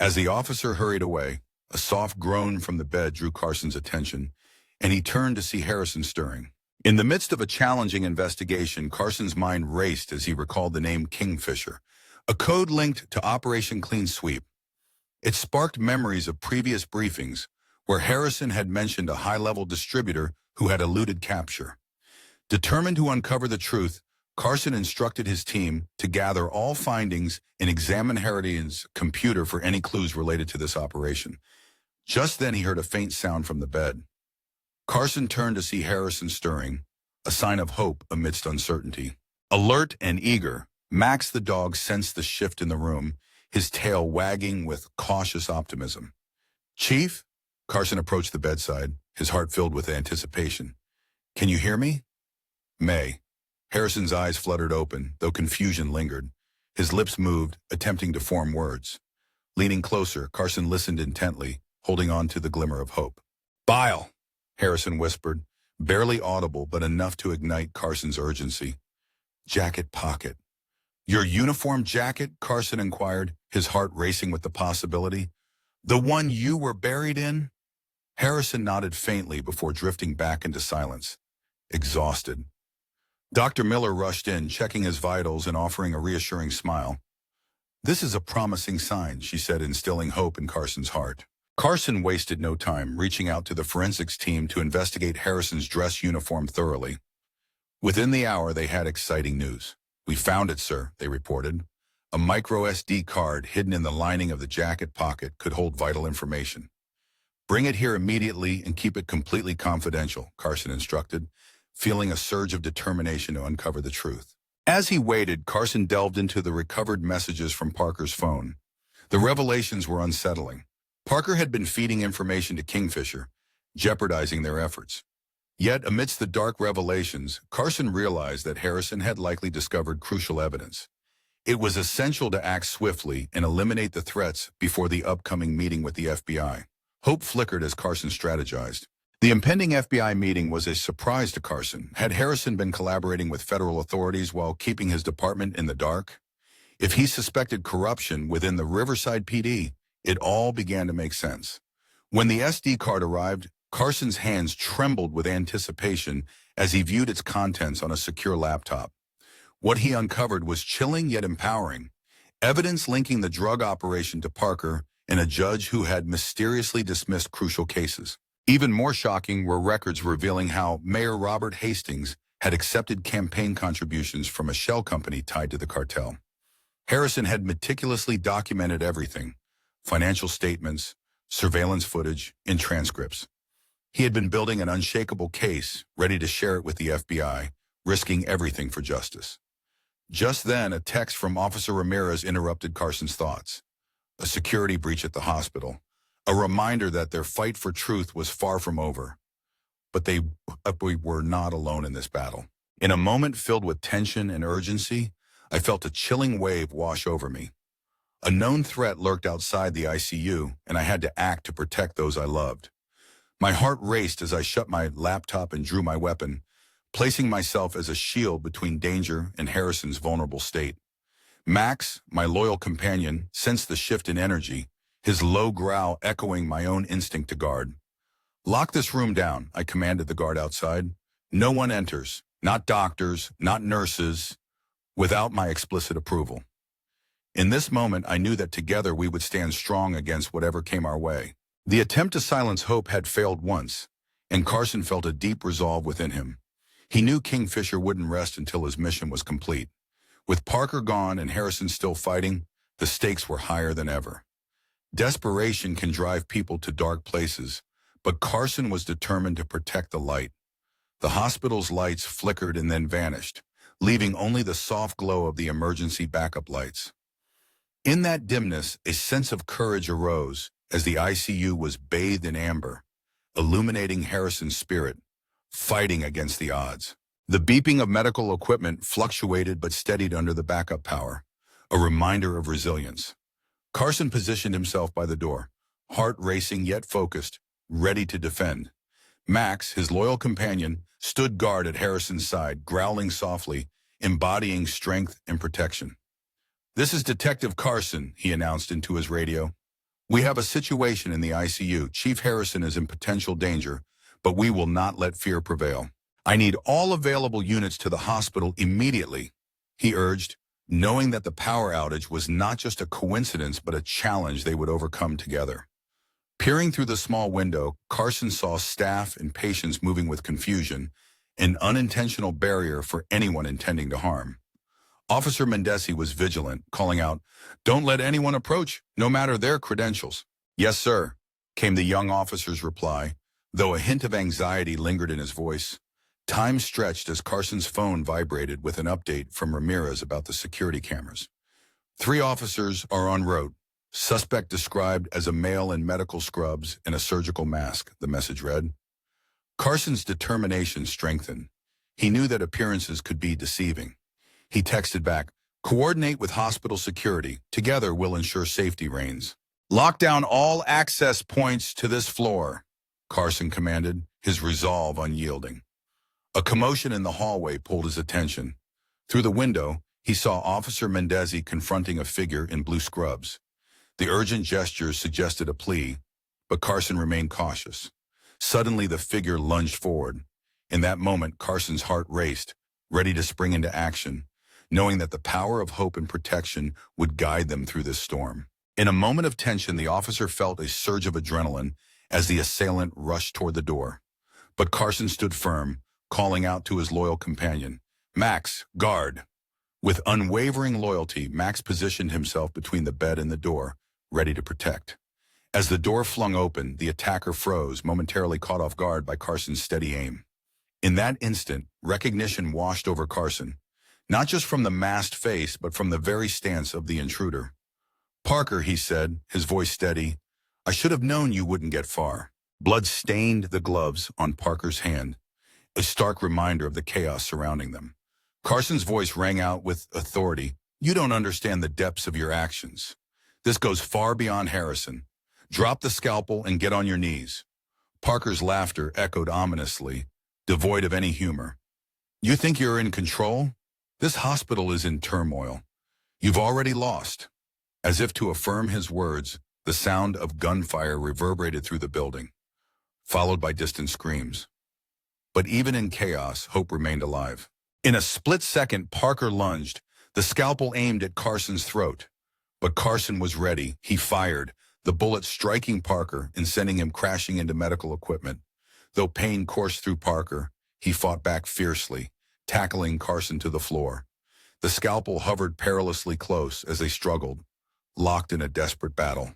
As the officer hurried away, a soft groan from the bed drew Carson's attention, and he turned to see Harrison stirring. In the midst of a challenging investigation, Carson's mind raced as he recalled the name Kingfisher, a code linked to Operation Clean Sweep. It sparked memories of previous briefings where Harrison had mentioned a high-level distributor who had eluded capture. Determined to uncover the truth, Carson instructed his team to gather all findings and examine Harrison's computer for any clues related to this operation. Just then he heard a faint sound from the bed. Carson turned to see Harrison stirring, a sign of hope amidst uncertainty. Alert and eager, Max the dog sensed the shift in the room, his tail wagging with cautious optimism. "Chief?" Carson approached the bedside, his heart filled with anticipation. "Can you hear me?" "May." Harrison's eyes fluttered open, though confusion lingered. His lips moved, attempting to form words. Leaning closer, Carson listened intently, holding on to the glimmer of hope. "Bile," Harrison whispered, barely audible but enough to ignite Carson's urgency. "Jacket pocket." "Your uniform jacket?" Carson inquired, his heart racing with the possibility. "The one you were buried in?" Harrison nodded faintly before drifting back into silence, exhausted. Dr. Miller rushed in, checking his vitals and offering a reassuring smile. "This is a promising sign," she said, instilling hope in Carson's heart. Carson wasted no time, reaching out to the forensics team to investigate Harrison's dress uniform thoroughly. Within the hour, they had exciting news. "We found it, sir," they reported. A micro SD card hidden in the lining of the jacket pocket could hold vital information. "Bring it here immediately and keep it completely confidential," Carson instructed, feeling a surge of determination to uncover the truth. As he waited, Carson delved into the recovered messages from Parker's phone. The revelations were unsettling. Parker had been feeding information to Kingfisher, jeopardizing their efforts. Yet, amidst the dark revelations, Carson realized that Harrison had likely discovered crucial evidence. It was essential to act swiftly and eliminate the threats before the upcoming meeting with the FBI. Hope flickered as Carson strategized. The impending FBI meeting was a surprise to Carson. Had Harrison been collaborating with federal authorities while keeping his department in the dark? If he suspected corruption within the Riverside PD, it all began to make sense. When the SD card arrived, Carson's hands trembled with anticipation as he viewed its contents on a secure laptop. What he uncovered was chilling yet empowering. Evidence linking the drug operation to Parker and a judge who had mysteriously dismissed crucial cases. Even more shocking were records revealing how Mayor Robert Hastings had accepted campaign contributions from a shell company tied to the cartel. Harrison had meticulously documented everything: financial statements, surveillance footage, and transcripts. He had been building an unshakable case, ready to share it with the FBI, risking everything for justice. Just then, a text from Officer Ramirez interrupted Carson's thoughts. a security breach at the hospital, a reminder that their fight for truth was far from over. But we were not alone in this battle. In a moment filled with tension and urgency, I felt a chilling wave wash over me. A known threat lurked outside the ICU, and I had to act to protect those I loved. My heart raced as I shut my laptop and drew my weapon, placing myself as a shield between danger and Harrison's vulnerable state. Max, my loyal companion, sensed the shift in energy, his low growl echoing my own instinct to guard. "Lock this room down," I commanded the guard outside. "No one enters, not doctors, not nurses, without my explicit approval." In this moment, I knew that together we would stand strong against whatever came our way. The attempt to silence hope had failed once, and Carson felt a deep resolve within him. He knew Kingfisher wouldn't rest until his mission was complete. With Parker gone and Harrison still fighting, the stakes were higher than ever. Desperation can drive people to dark places, but Carson was determined to protect the light. The hospital's lights flickered and then vanished, leaving only the soft glow of the emergency backup lights. In that dimness, a sense of courage arose as the ICU was bathed in amber, illuminating Harrison's spirit, fighting against the odds. The beeping of medical equipment fluctuated but steadied under the backup power, a reminder of resilience. Carson positioned himself by the door, heart racing yet focused, ready to defend. Max, his loyal companion, stood guard at Harrison's side, growling softly, embodying strength and protection. "This is Detective Carson," he announced into his radio. "We have a situation in the ICU. Chief Harrison is in potential danger, but we will not let fear prevail. I need all available units to the hospital immediately," he urged, knowing that the power outage was not just a coincidence but a challenge they would overcome together. Peering through the small window, Carson saw staff and patients moving with confusion, an unintentional barrier for anyone intending to harm. Officer Mendesi was vigilant, calling out, "Don't let anyone approach, no matter their credentials." "Yes, sir," came the young officer's reply, though a hint of anxiety lingered in his voice. Time stretched as Carson's phone vibrated with an update from Ramirez about the security cameras. "3 officers are en route. Suspect described as a male in medical scrubs and a surgical mask," the message read. Carson's determination strengthened. He knew that appearances could be deceiving. He texted back, "Coordinate with hospital security. Together we'll ensure safety reigns." "Lock down all access points to this floor," Carson commanded, his resolve unyielding. A commotion in the hallway pulled his attention. Through the window, he saw Officer Mendesi confronting a figure in blue scrubs. The urgent gestures suggested a plea, but Carson remained cautious. Suddenly, the figure lunged forward. In that moment, Carson's heart raced, ready to spring into action, knowing that the power of hope and protection would guide them through this storm. In a moment of tension, the officer felt a surge of adrenaline as the assailant rushed toward the door. But Carson stood firm, calling out to his loyal companion, "Max, guard." With unwavering loyalty, Max positioned himself between the bed and the door, ready to protect. As the door flung open, the attacker froze, momentarily caught off guard by Carson's steady aim. In that instant, recognition washed over Carson, not just from the masked face, but from the very stance of the intruder. "Parker," he said, his voice steady, "I should have known you wouldn't get far." Blood stained the gloves on Parker's hand, a stark reminder of the chaos surrounding them. Carson's voice rang out with authority. "You don't understand the depths of your actions. This goes far beyond Harrison. Drop the scalpel and get on your knees." Parker's laughter echoed ominously, devoid of any humor. "You think you're in control? This hospital is in turmoil. You've already lost." As if to affirm his words, the sound of gunfire reverberated through the building, followed by distant screams. But even in chaos, hope remained alive. In a split second, Parker lunged, the scalpel aimed at Carson's throat. But Carson was ready. He fired, the bullet striking Parker and sending him crashing into medical equipment. Though pain coursed through Parker, he fought back fiercely, tackling Carson to the floor. The scalpel hovered perilously close as they struggled, locked in a desperate battle.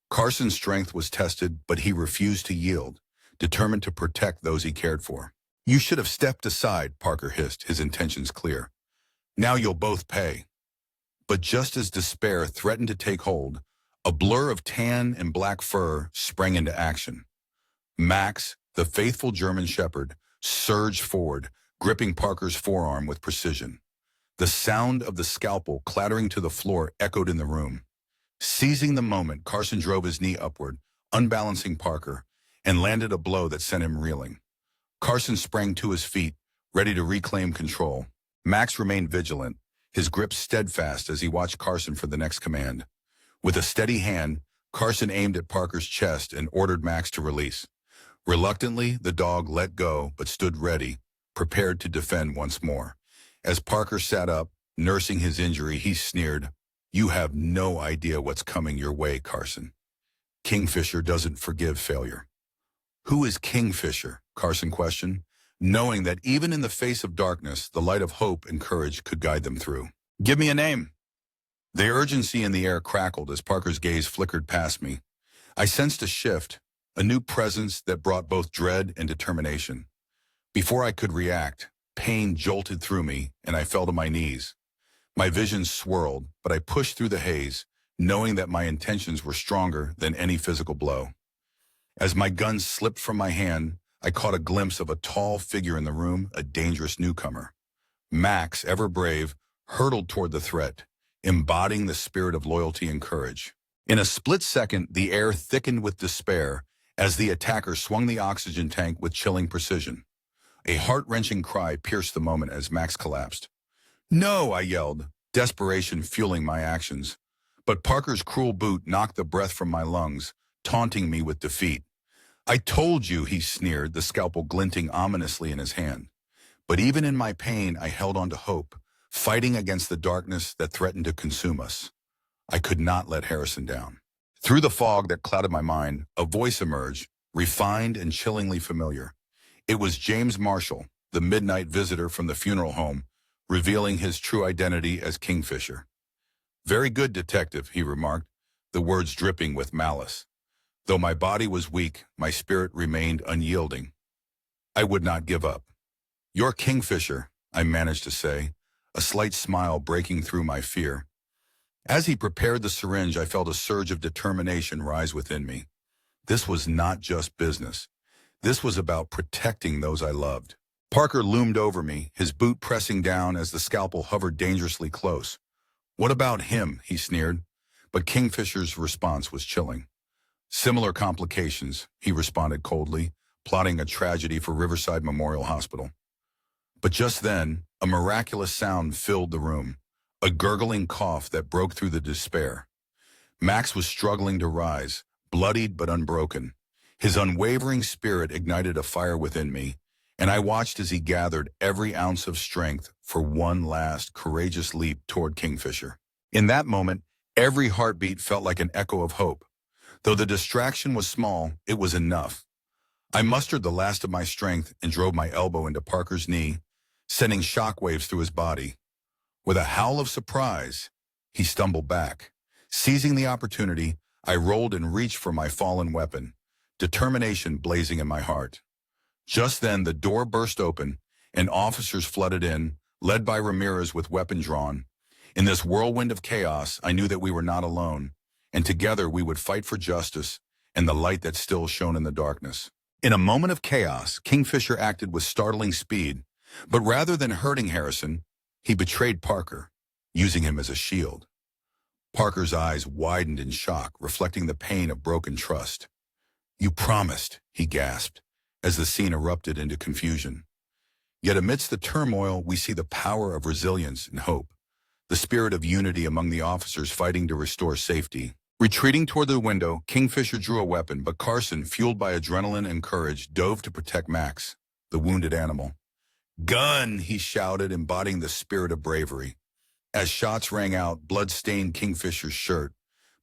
Carson's strength was tested, but he refused to yield, determined to protect those he cared for. "You should have stepped aside," Parker hissed, his intentions clear. "Now you'll both pay." But just as despair threatened to take hold, A blur of tan and black fur sprang into action. Max, the faithful German shepherd, surged forward, gripping Parker's forearm with precision. The sound of the scalpel clattering to the floor echoed in the room. Seizing the moment, Carson drove his knee upward, unbalancing Parker, and landed a blow that sent him reeling. Carson sprang to his feet, ready to reclaim control. Max remained vigilant, his grip steadfast as he watched Carson for the next command. With a steady hand, Carson aimed at Parker's chest and ordered Max to release. Reluctantly, the dog let go but stood ready, prepared to defend once more. As Parker sat up, nursing his injury, he sneered, "You have no idea what's coming your way, Carson. Kingfisher doesn't forgive failure." "Who is Kingfisher?" Carson questioned, knowing that even in the face of darkness, the light of hope and courage could guide them through. "Give me a name." The urgency in the air crackled as Parker's gaze flickered past me. I sensed a shift, a new presence that brought both dread and determination. Before I could react, pain jolted through me, and I fell to my knees. My vision swirled, but I pushed through the haze, knowing that my intentions were stronger than any physical blow. As my gun slipped from my hand, I caught a glimpse of a tall figure in the room, a dangerous newcomer. Max, ever brave, hurtled toward the threat, embodying the spirit of loyalty and courage. In a split second, the air thickened with despair as the attacker swung the oxygen tank with chilling precision. A heart-wrenching cry pierced the moment as Max collapsed. "No!" I yelled, desperation fueling my actions. But Parker's cruel boot knocked the breath from my lungs, taunting me with defeat. "I told you," he sneered, the scalpel glinting ominously in his hand. But even in my pain, I held on to hope, fighting against the darkness that threatened to consume us. I could not let Harrison down. Through the fog that clouded my mind, a voice emerged, refined and chillingly familiar. It was James Marshall, the midnight visitor from the funeral home, revealing his true identity as Kingfisher. "Very good, detective," he remarked, the words dripping with malice. Though my body was weak, my spirit remained unyielding. I would not give up. "You're Kingfisher," I managed to say, a slight smile breaking through my fear. As he prepared the syringe, I felt a surge of determination rise within me. This was not just business. This was about protecting those I loved. Parker loomed over me, his boot pressing down as the scalpel hovered dangerously close. "What about him?" he sneered, but Kingfisher's response was chilling. "Similar complications," he responded coldly, plotting a tragedy for Riverside Memorial Hospital. But just then, a miraculous sound filled the room, a gurgling cough that broke through the despair. Max was struggling to rise, bloodied but unbroken. His unwavering spirit ignited a fire within me, and I watched as he gathered every ounce of strength for one last, courageous leap toward Kingfisher. In that moment, every heartbeat felt like an echo of hope. Though the distraction was small, it was enough. I mustered the last of my strength and drove my elbow into Parker's knee, sending shockwaves through his body. With a howl of surprise, he stumbled back. Seizing the opportunity, I rolled and reached for my fallen weapon, determination blazing in my heart. Just then, the door burst open, and officers flooded in, led by Ramirez with weapon drawn. In this whirlwind of chaos, I knew that we were not alone, and together we would fight for justice and the light that still shone in the darkness. In a moment of chaos, Kingfisher acted with startling speed, but rather than hurting Harrison, he betrayed Parker, using him as a shield. Parker's eyes widened in shock, reflecting the pain of broken trust. "You promised," he gasped, as the scene erupted into confusion. Yet amidst the turmoil, we see the power of resilience and hope, the spirit of unity among the officers fighting to restore safety. Retreating toward the window, Kingfisher drew a weapon, but Carson, fueled by adrenaline and courage, dove to protect Max, the wounded animal. "Gun!" he shouted, embodying the spirit of bravery. As shots rang out, blood stained Kingfisher's shirt,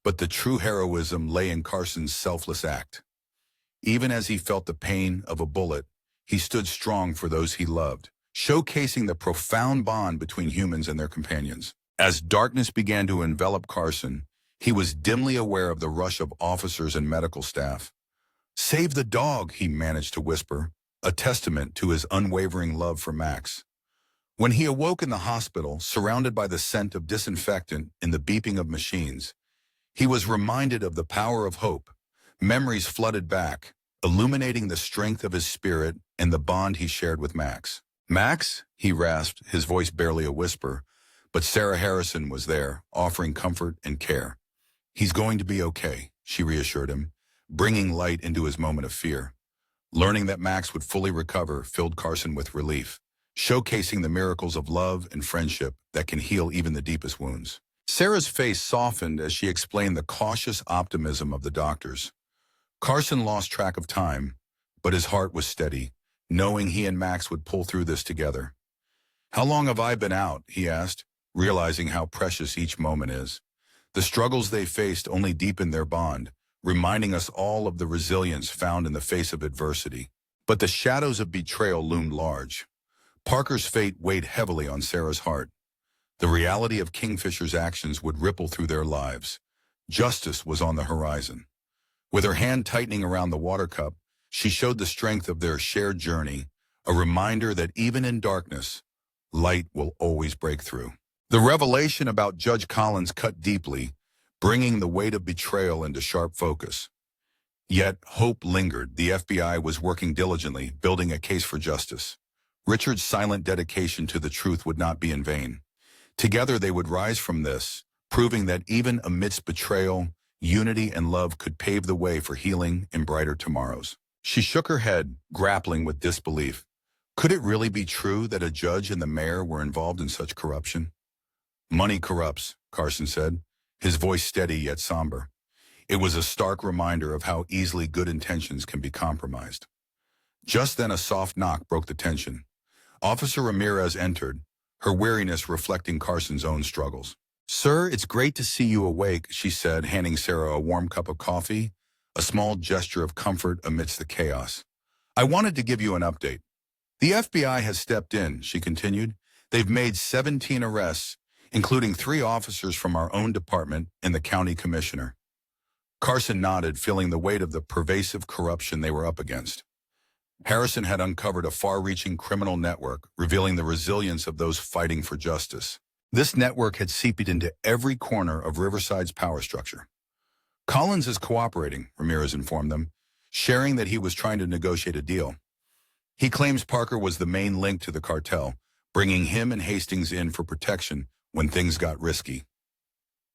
but the true heroism lay in Carson's selfless act. Even as he felt the pain of a bullet, he stood strong for those he loved, showcasing the profound bond between humans and their companions. As darkness began to envelop Carson, he was dimly aware of the rush of officers and medical staff. "Save the dog," he managed to whisper, a testament to his unwavering love for Max. When he awoke in the hospital, surrounded by the scent of disinfectant and the beeping of machines, He was reminded of the power of hope. Memories flooded back, illuminating the strength of his spirit and the bond he shared with Max. "Max?" he rasped, his voice barely a whisper, but Sarah Harrison was there, offering comfort and care. "He's going to be okay," she reassured him, bringing light into his moment of fear. Learning that Max would fully recover filled Carson with relief, showcasing the miracles of love and friendship that can heal even the deepest wounds. Sarah's face softened as she explained the cautious optimism of the doctors. Carson lost track of time, but his heart was steady, knowing he and Max would pull through this together. "How long have I been out?" he asked, realizing how precious each moment is. The struggles they faced only deepened their bond, reminding us all of the resilience found in the face of adversity. But the shadows of betrayal loomed large. Parker's fate weighed heavily on Sarah's heart. The reality of Kingfisher's actions would ripple through their lives. Justice was on the horizon. With her hand tightening around the water cup, she showed the strength of their shared journey, a reminder that even in darkness, light will always break through. The revelation about Judge Collins cut deeply, bringing the weight of betrayal into sharp focus. Yet, hope lingered. The FBI was working diligently, building a case for justice. Richard's silent dedication to the truth would not be in vain. Together they would rise from this, proving that even amidst betrayal, unity and love could pave the way for healing and brighter tomorrows. She shook her head, grappling with disbelief. Could it really be true that a judge and the mayor were involved in such corruption? "Money corrupts," Carson said, his voice steady yet somber. It was a stark reminder of how easily good intentions can be compromised. Just then a soft knock broke the tension. Officer Ramirez entered, her weariness reflecting Carson's own struggles. "Sir, it's great to see you awake," she said, handing Sarah a warm cup of coffee, a small gesture of comfort amidst the chaos. "I wanted to give you an update. The FBI has stepped in," she continued. "They've made 17 arrests, including 3 officers from our own department and the county commissioner." Carson nodded, feeling the weight of the pervasive corruption they were up against. Harrison had uncovered a far-reaching criminal network, revealing the resilience of those fighting for justice. This network had seeped into every corner of Riverside's power structure. "Collins is cooperating," Ramirez informed them, sharing that he was trying to negotiate a deal. He claims Parker was the main link to the cartel, bringing him and Hastings in for protection when things got risky.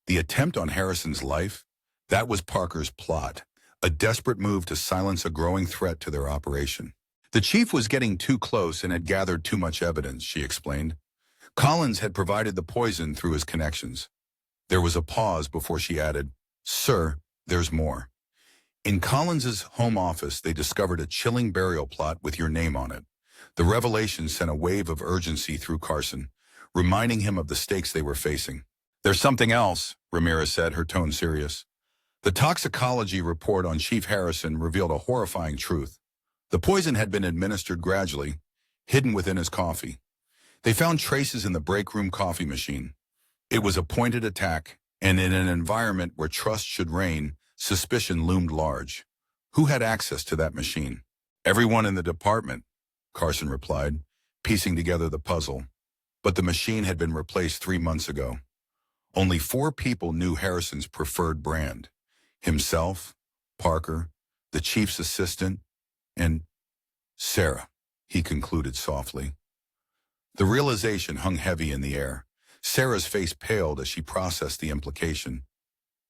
The attempt on Harrison's life? That was Parker's plot, a desperate move to silence a growing threat to their operation. "The chief was getting too close and had gathered too much evidence," she explained. "Collins had provided the poison through his connections." There was a pause before she added, "Sir, there's more. In Collins's home office, they discovered a chilling burial plot with your name on it." The revelation sent a wave of urgency through Carson, reminding him of the stakes they were facing. "There's something else," Ramirez said, her tone serious. The toxicology report on Chief Harrison revealed a horrifying truth. The poison had been administered gradually, hidden within his coffee. They found traces in the break room coffee machine. It was a pointed attack, and in an environment where trust should reign, suspicion loomed large. Who had access to that machine? "Everyone in the department," Carson replied, piecing together the puzzle. But the machine had been replaced 3 months ago. Only 4 people knew Harrison's preferred brand. Himself, Parker, the chief's assistant, and Sarah, he concluded softly. The realization hung heavy in the air. Sarah's face paled as she processed the implication.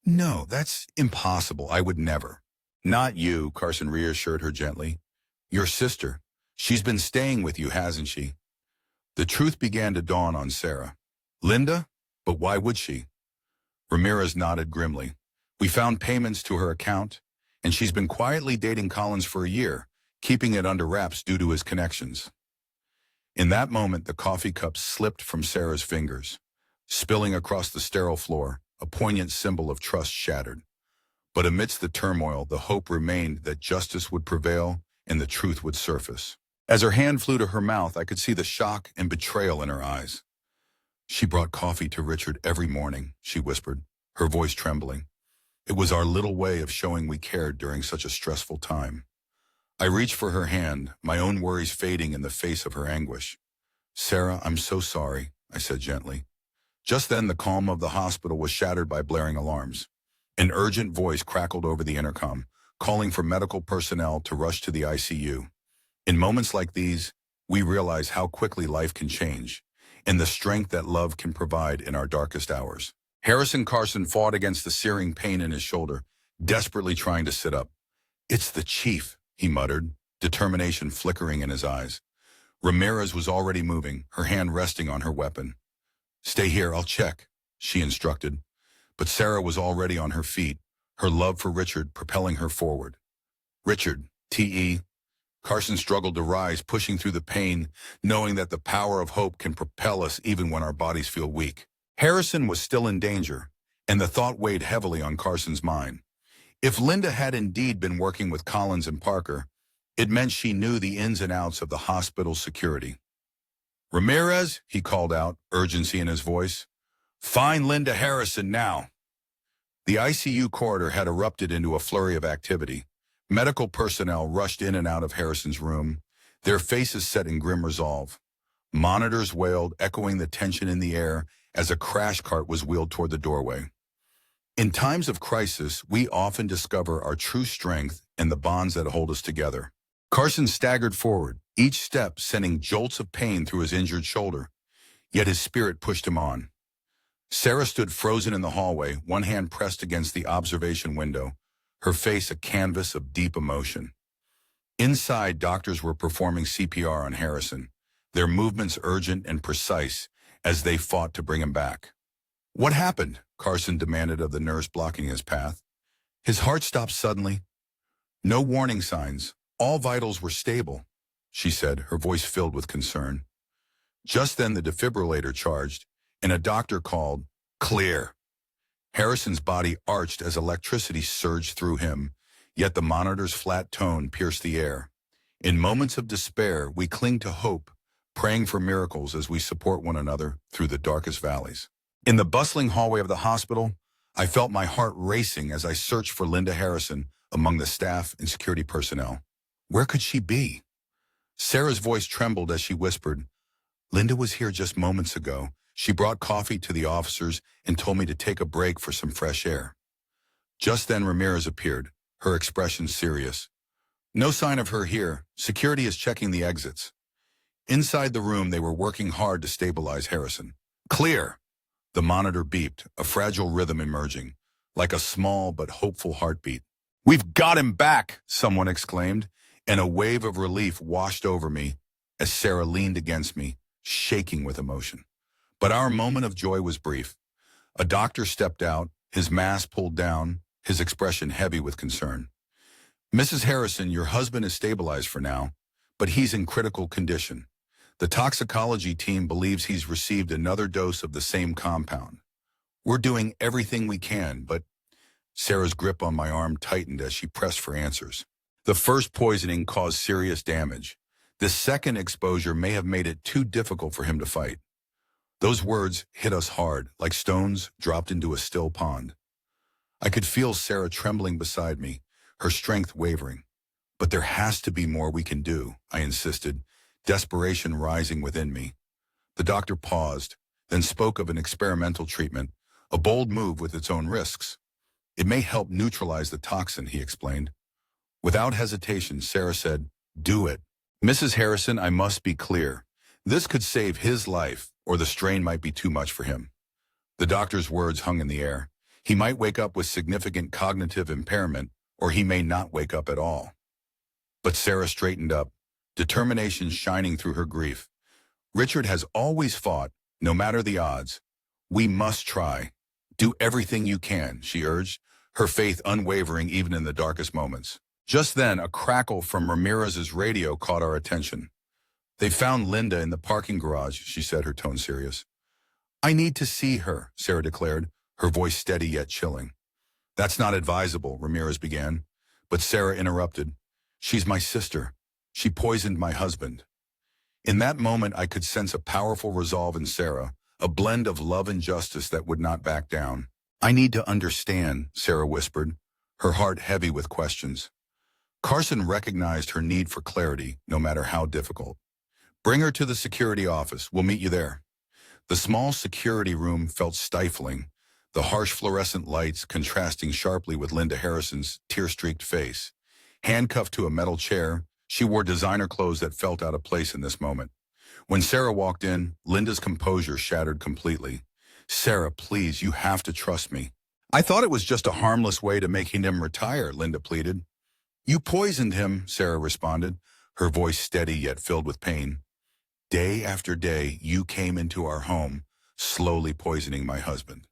"No, that's impossible. I would never." "Not you," Carson reassured her gently. "Your sister. She's been staying with you, hasn't she?" The truth began to dawn on Sarah. "Linda? But why would she?" Ramirez nodded grimly. "We found payments to her account, and she's been quietly dating Collins for a year, keeping it under wraps due to his connections." In that moment, the coffee cup slipped from Sarah's fingers, spilling across the sterile floor, a poignant symbol of trust shattered. But amidst the turmoil, the hope remained that justice would prevail and the truth would surface. As her hand flew to her mouth, I could see the shock and betrayal in her eyes. "She brought coffee to Richard every morning," she whispered, her voice trembling. "It was our little way of showing we cared during such a stressful time." I reached for her hand, my own worries fading in the face of her anguish. "Sarah, I'm so sorry," I said gently. Just then, the calm of the hospital was shattered by blaring alarms. An urgent voice crackled over the intercom, calling for medical personnel to rush to the ICU. In moments like these, we realize how quickly life can change and the strength that love can provide in our darkest hours. Harrison Carson fought against the searing pain in his shoulder, desperately trying to sit up. "It's the chief," he muttered, determination flickering in his eyes. Ramirez was already moving, her hand resting on her weapon. "Stay here, I'll check," she instructed. But Sarah was already on her feet, her love for Richard propelling her forward. "Richard, T.E." Carson struggled to rise, pushing through the pain, knowing that the power of hope can propel us even when our bodies feel weak. Harrison was still in danger, and the thought weighed heavily on Carson's mind. If Linda had indeed been working with Collins and Parker, it meant she knew the ins and outs of the hospital's security. "Ramirez," he called out, urgency in his voice. "Find Linda Harrison now." The ICU corridor had erupted into a flurry of activity. Medical personnel rushed in and out of Harrison's room, their faces set in grim resolve. Monitors wailed, echoing the tension in the air as a crash cart was wheeled toward the doorway. In times of crisis, we often discover our true strength and the bonds that hold us together. Carson staggered forward, each step sending jolts of pain through his injured shoulder, yet his spirit pushed him on. Sarah stood frozen in the hallway, one hand pressed against the observation window, her face a canvas of deep emotion. Inside, doctors were performing CPR on Harrison, their movements urgent and precise as they fought to bring him back. "What happened?" Carson demanded of the nurse blocking his path. "His heart stopped suddenly." "No warning signs. All vitals were stable," she said, her voice filled with concern. Just then the defibrillator charged, and a doctor called, "Clear." Harrison's body arched as electricity surged through him, yet the monitor's flat tone pierced the air. In moments of despair, we cling to hope, praying for miracles as we support one another through the darkest valleys. In the bustling hallway of the hospital, I felt my heart racing as I searched for Linda Harrison among the staff and security personnel. Where could she be? Sarah's voice trembled as she whispered, "Linda was here just moments ago. She brought coffee to the officers and told me to take a break for some fresh air." Just then Ramirez appeared, her expression serious. "No sign of her here. Security is checking the exits." Inside the room, they were working hard to stabilize Harrison. "Clear!" The monitor beeped, a fragile rhythm emerging, like a small but hopeful heartbeat. "We've got him back!" someone exclaimed, and a wave of relief washed over me as Sarah leaned against me, shaking with emotion. But our moment of joy was brief. A doctor stepped out, his mask pulled down, his expression heavy with concern. "Mrs. Harrison, your husband is stabilized for now, but he's in critical condition. The toxicology team believes he's received another dose of the same compound. We're doing everything we can, but..." Sarah's grip on my arm tightened as she pressed for answers. "The first poisoning caused serious damage. The second exposure may have made it too difficult for him to fight." Those words hit us hard, like stones dropped into a still pond. I could feel Sarah trembling beside me, her strength wavering. "But there has to be more we can do," I insisted, desperation rising within me. The doctor paused, then spoke of an experimental treatment, a bold move with its own risks. "It may help neutralize the toxin," he explained. Without hesitation, Sarah said, "Do it." "Mrs. Harrison, I must be clear. This could save his life, or the strain might be too much for him." The doctor's words hung in the air. He might wake up with significant cognitive impairment, or he may not wake up at all. But Sarah straightened up, determination shining through her grief. "Richard has always fought, no matter the odds. We must try. Do everything you can," she urged, her faith unwavering even in the darkest moments. Just then, a crackle from Ramirez's radio caught our attention. "They found Linda in the parking garage," she said, her tone serious. "I need to see her," Sarah declared, her voice steady yet chilling. "That's not advisable," Ramirez began, but Sarah interrupted. "She's my sister. She poisoned my husband." In that moment, I could sense a powerful resolve in Sarah, a blend of love and justice that would not back down. "I need to understand," Sarah whispered, her heart heavy with questions. Carson recognized her need for clarity, no matter how difficult. "Bring her to the security office. We'll meet you there." The small security room felt stifling, the harsh fluorescent lights contrasting sharply with Linda Harrison's tear-streaked face. Handcuffed to a metal chair, she wore designer clothes that felt out of place in this moment. When Sarah walked in, Linda's composure shattered completely. "Sarah, please, you have to trust me." "I thought it was just a harmless way to making him retire," Linda pleaded. "You poisoned him," Sarah responded, her voice steady yet filled with pain. "Day after day, you came into our home, slowly poisoning my husband."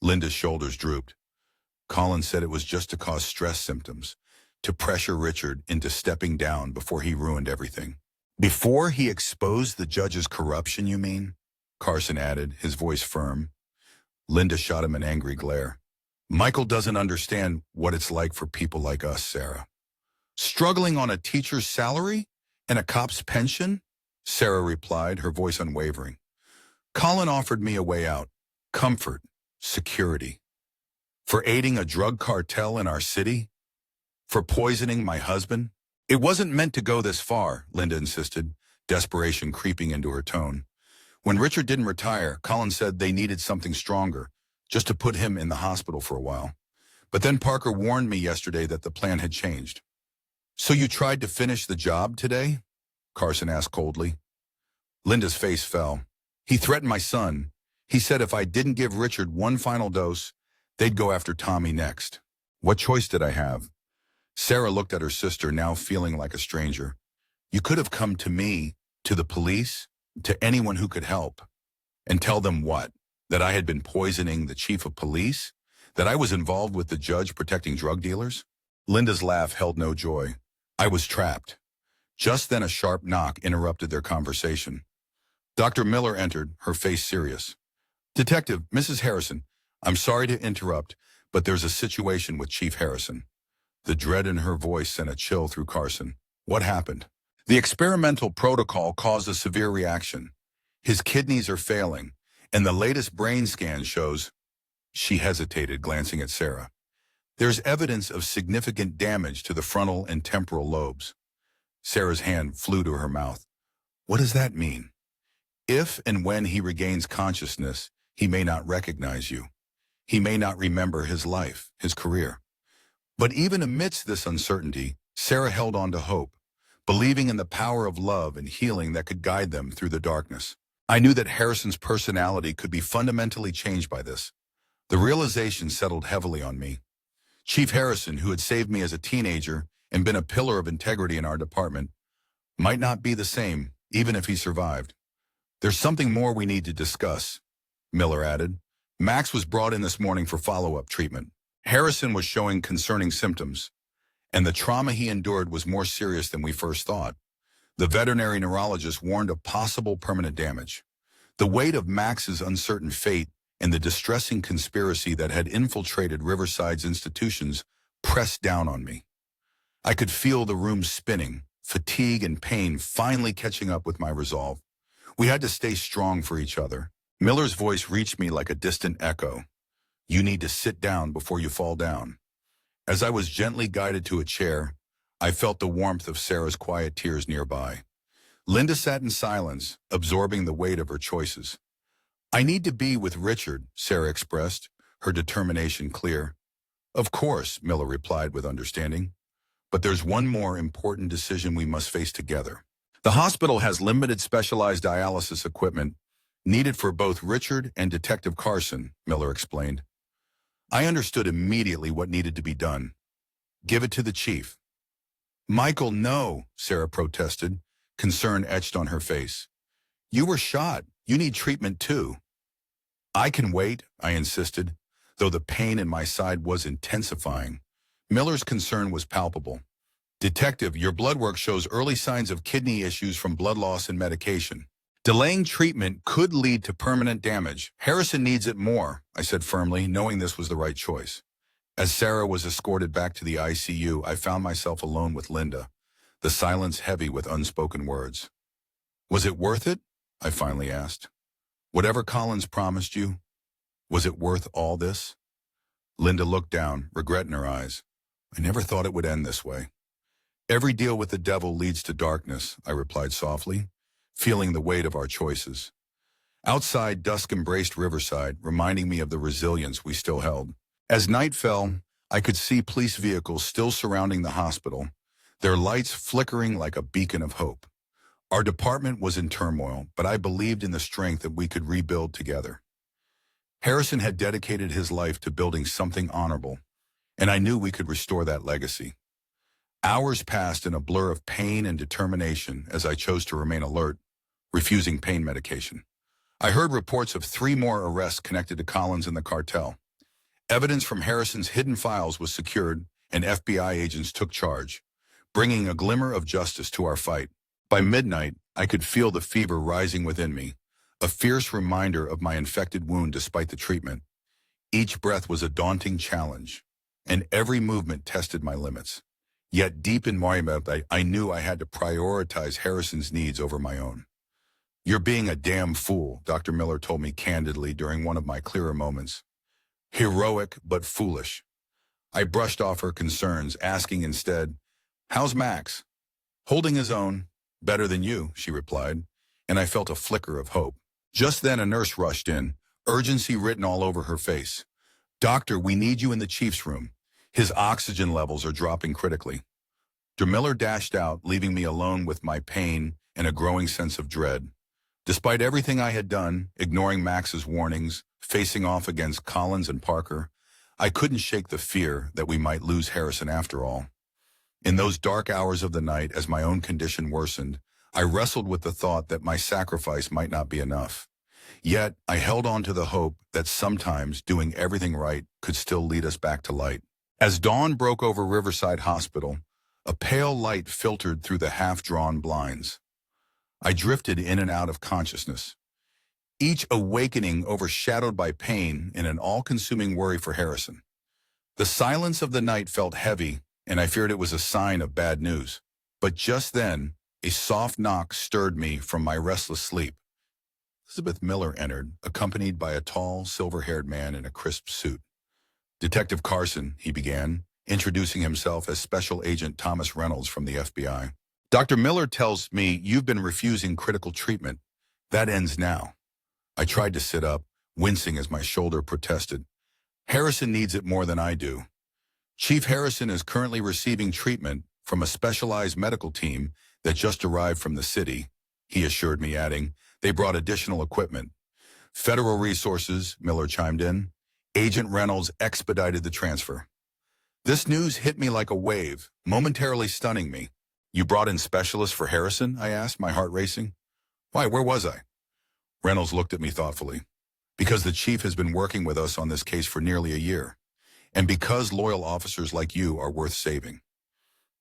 Linda's shoulders drooped. "Colin said it was just to cause stress symptoms, to pressure Richard into stepping down before he ruined everything." "Before he exposed the judge's corruption, you mean?" Carson added, his voice firm. Linda shot him an angry glare. "Michael doesn't understand what it's like for people like us, Sarah. Struggling on a teacher's salary and a cop's pension?" Sarah replied, her voice unwavering. "Colin offered me a way out, comfort, security. For aiding a drug cartel in our city? For poisoning my husband?" "It wasn't meant to go this far," Linda insisted, desperation creeping into her tone. "When Richard didn't retire, Colin said they needed something stronger, just to put him in the hospital for a while. But then Parker warned me yesterday that the plan had changed." "So you tried to finish the job today?" Carson asked coldly. Linda's face fell. "He threatened my son. He said if I didn't give Richard one final dose, they'd go after Tommy next." "What choice did I have?" Sarah looked at her sister, now feeling like a stranger. "You could have come to me, to the police, to anyone who could help. And tell them what? That I had been poisoning the chief of police? That I was involved with the judge protecting drug dealers?" Linda's laugh held no joy. "I was trapped." Just then a sharp knock interrupted their conversation. Dr. Miller entered, her face serious. "Detective, Mrs. Harrison, I'm sorry to interrupt, but there's a situation with Chief Harrison." The dread in her voice sent a chill through Carson. "What happened?" "The experimental protocol caused a severe reaction. His kidneys are failing, and the latest brain scan shows—" She hesitated, glancing at Sarah. "There's evidence of significant damage to the frontal and temporal lobes." Sarah's hand flew to her mouth. "What does that mean?" "If and when he regains consciousness, he may not recognize you. He may not remember his life, his career." But even amidst this uncertainty, Sarah held on to hope, believing in the power of love and healing that could guide them through the darkness. "I knew that Harrison's personality could be fundamentally changed by this. The realization settled heavily on me. Chief Harrison, who had saved me as a teenager and been a pillar of integrity in our department, might not be the same, even if he survived. There's something more we need to discuss," Miller added. "Max was brought in this morning for follow-up treatment. Harrison was showing concerning symptoms, and the trauma he endured was more serious than we first thought. The veterinary neurologist warned of possible permanent damage. The weight of Max's uncertain fate and the distressing conspiracy that had infiltrated Riverside's institutions pressed down on me. I could feel the room spinning, fatigue and pain finally catching up with my resolve. We had to stay strong for each other." Miller's voice reached me like a distant echo. "You need to sit down before you fall down." As I was gently guided to a chair, I felt the warmth of Sarah's quiet tears nearby. Linda sat in silence, absorbing the weight of her choices. "I need to be with Richard," Sarah expressed, her determination clear. "Of course," Miller replied with understanding. "But there's one more important decision we must face together. The hospital has limited specialized dialysis equipment needed for both Richard and Detective Carson," Miller explained. I understood immediately what needed to be done. "Give it to the chief." "Michael, no," Sarah protested, concern etched on her face. "You were shot. You need treatment too." "I can wait," I insisted, though the pain in my side was intensifying. Miller's concern was palpable. "Detective, your blood work shows early signs of kidney issues from blood loss and medication. Delaying treatment could lead to permanent damage. Harrison needs it more," I said firmly, knowing this was the right choice. As Sarah was escorted back to the ICU, I found myself alone with Linda, the silence heavy with unspoken words. "Was it worth it?" I finally asked. "Whatever Collins promised you, was it worth all this?" Linda looked down, regret in her eyes. "I never thought it would end this way." "Every deal with the devil leads to darkness," I replied softly, feeling the weight of our choices. Outside, dusk embraced Riverside, reminding me of the resilience we still held. As night fell, I could see police vehicles still surrounding the hospital, their lights flickering like a beacon of hope. Our department was in turmoil, but I believed in the strength that we could rebuild together. Harrison had dedicated his life to building something honorable, and I knew we could restore that legacy. Hours passed in a blur of pain and determination as I chose to remain alert, refusing pain medication. I heard reports of 3 more arrests connected to Collins and the cartel. Evidence from Harrison's hidden files was secured, and FBI agents took charge, bringing a glimmer of justice to our fight. By midnight, I could feel the fever rising within me, a fierce reminder of my infected wound despite the treatment. Each breath was a daunting challenge, and every movement tested my limits. Yet deep in my mouth, I knew I had to prioritize Harrison's needs over my own. "You're being a damn fool," Dr. Miller told me candidly during one of my clearer moments. Heroic, but foolish. I brushed off her concerns, asking instead, "How's Max?" "Holding his own. Better than you," she replied, and I felt a flicker of hope. Just then a nurse rushed in, urgency written all over her face. "Doctor, we need you in the chief's room. His oxygen levels are dropping critically." Dr. Miller dashed out, leaving me alone with my pain and a growing sense of dread. Despite everything I had done, ignoring Max's warnings, facing off against Collins and Parker, I couldn't shake the fear that we might lose Harrison after all. In those dark hours of the night, as my own condition worsened, I wrestled with the thought that my sacrifice might not be enough. Yet, I held on to the hope that sometimes doing everything right could still lead us back to light. As dawn broke over Riverside Hospital, a pale light filtered through the half-drawn blinds. I drifted in and out of consciousness, each awakening overshadowed by pain and an all-consuming worry for Harrison. The silence of the night felt heavy, and I feared it was a sign of bad news. But just then, a soft knock stirred me from my restless sleep. Elizabeth Miller entered, accompanied by a tall, silver-haired man in a crisp suit. "Detective Carson," he began, introducing himself as Special Agent Thomas Reynolds from the FBI. "Dr. Miller tells me you've been refusing critical treatment. That ends now." I tried to sit up, wincing as my shoulder protested. "Harrison needs it more than I do. Chief Harrison is currently receiving treatment from a specialized medical team that just arrived from the city," he assured me, adding, "They brought additional equipment." "Federal resources," Miller chimed in. "Agent Reynolds expedited the transfer." This news hit me like a wave, momentarily stunning me. "You brought in specialists for Harrison?" I asked, my heart racing. "Why, where was I?" Reynolds looked at me thoughtfully. "Because the chief has been working with us on this case for nearly a year, and because loyal officers like you are worth saving."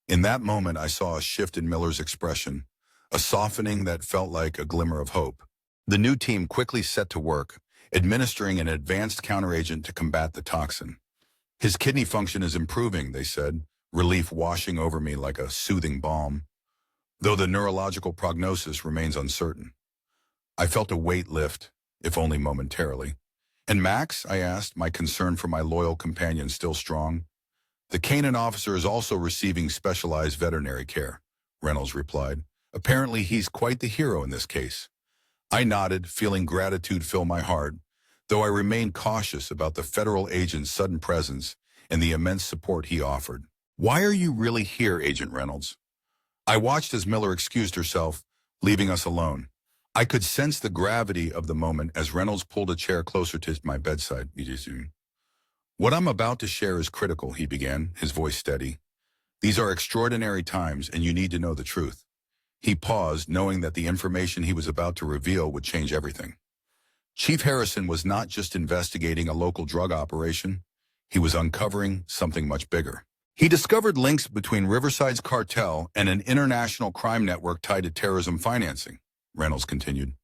In that moment, I saw a shift in Miller's expression, a softening that felt like a glimmer of hope. The new team quickly set to work, administering an advanced counteragent to combat the toxin. "His kidney function is improving," they said, relief washing over me like a soothing balm, though the neurological prognosis remains uncertain. I felt a weight lift, if only momentarily. "And Max?" I asked, my concern for my loyal companion still strong. "The Canaan officer is also receiving specialized veterinary care," Reynolds replied. "Apparently he's quite the hero in this case." I nodded, feeling gratitude fill my heart, though I remained cautious about the federal agent's sudden presence and the immense support he offered. "Why are you really here, Agent Reynolds?" I watched as Miller excused herself, leaving us alone. I could sense the gravity of the moment as Reynolds pulled a chair closer to my bedside. "What I'm about to share is critical," he began, his voice steady. "These are extraordinary times, and you need to know the truth." He paused, knowing that the information he was about to reveal would change everything. Chief Harrison was not just investigating a local drug operation. He was uncovering something much bigger. He discovered links between Riverside's cartel and an international crime network tied to terrorism financing, Reynolds continued.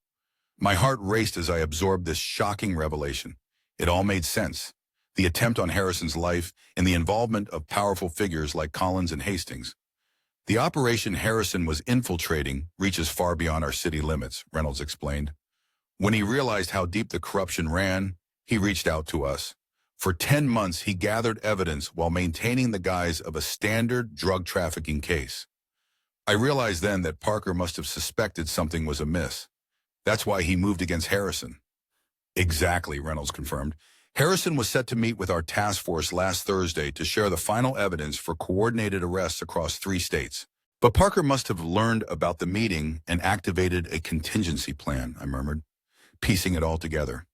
My heart raced as I absorbed this shocking revelation. It all made sense. The attempt on Harrison's life and the involvement of powerful figures like Collins and Hastings. "The operation Harrison was infiltrating reaches far beyond our city limits," Reynolds explained. "When he realized how deep the corruption ran, he reached out to us. For 10 months, he gathered evidence while maintaining the guise of a standard drug trafficking case. I realized then that Parker must have suspected something was amiss. That's why he moved against Harrison. Exactly, Reynolds confirmed. Harrison was set to meet with our task force last Thursday to share the final evidence for coordinated arrests across 3 states. But Parker must have learned about the meeting and activated a contingency plan, I murmured, piecing it all together.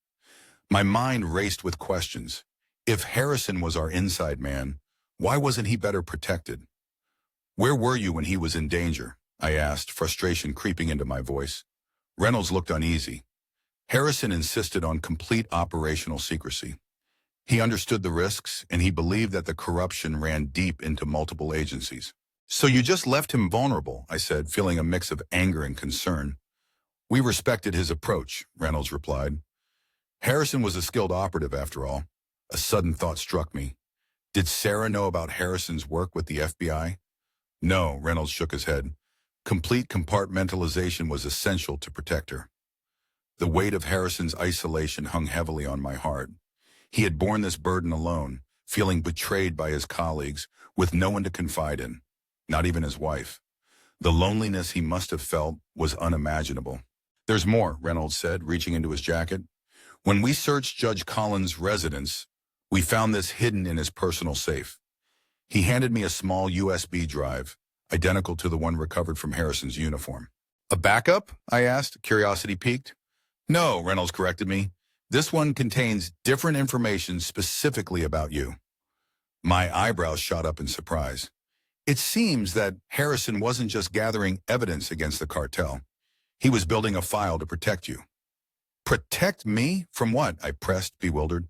My mind raced with questions. If Harrison was our inside man, why wasn't he better protected? Where were you when he was in danger? I asked, frustration creeping into my voice. Reynolds looked uneasy. Harrison insisted on complete operational secrecy. He understood the risks, and he believed that the corruption ran deep into multiple agencies. So you just left him vulnerable, I said, feeling a mix of anger and concern. We respected his approach, Reynolds replied. Harrison was a skilled operative, after all. A sudden thought struck me. Did Sarah know about Harrison's work with the FBI? No, Reynolds shook his head. Complete compartmentalization was essential to protect her. The weight of Harrison's isolation hung heavily on my heart. He had borne this burden alone, feeling betrayed by his colleagues, with no one to confide in, not even his wife. The loneliness he must have felt was unimaginable. There's more, Reynolds said, reaching into his jacket. When we searched Judge Collins' residence, we found this hidden in his personal safe. He handed me a small USB drive, identical to the one recovered from Harrison's uniform. A backup? I asked, curiosity piqued. No, Reynolds corrected me. This one contains different information specifically about you. My eyebrows shot up in surprise. It seems that Harrison wasn't just gathering evidence against the cartel. He was building a file to protect you. Protect me? From what? I pressed, bewildered.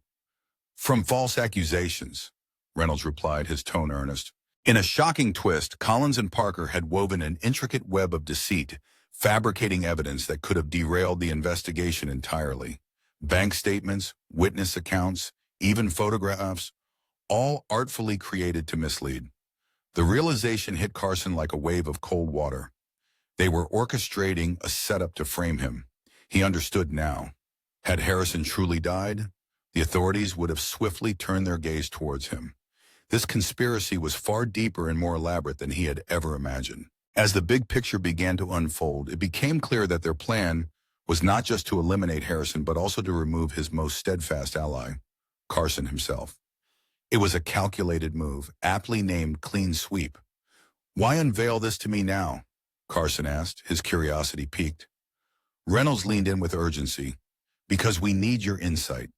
From false accusations, Reynolds replied, his tone earnest. In a shocking twist, Collins and Parker had woven an intricate web of deceit, fabricating evidence that could have derailed the investigation entirely. Bank statements, witness accounts, even photographs, all artfully created to mislead. The realization hit Carson like a wave of cold water. They were orchestrating a setup to frame him. He understood now. Had Harrison truly died, the authorities would have swiftly turned their gaze towards him. This conspiracy was far deeper and more elaborate than he had ever imagined. As the big picture began to unfold, it became clear that their plan was not just to eliminate Harrison, but also to remove his most steadfast ally, Carson himself. It was a calculated move, aptly named clean sweep. Why unveil this to me now? Carson asked, his curiosity piqued. Reynolds leaned in with urgency. Because we need your insight.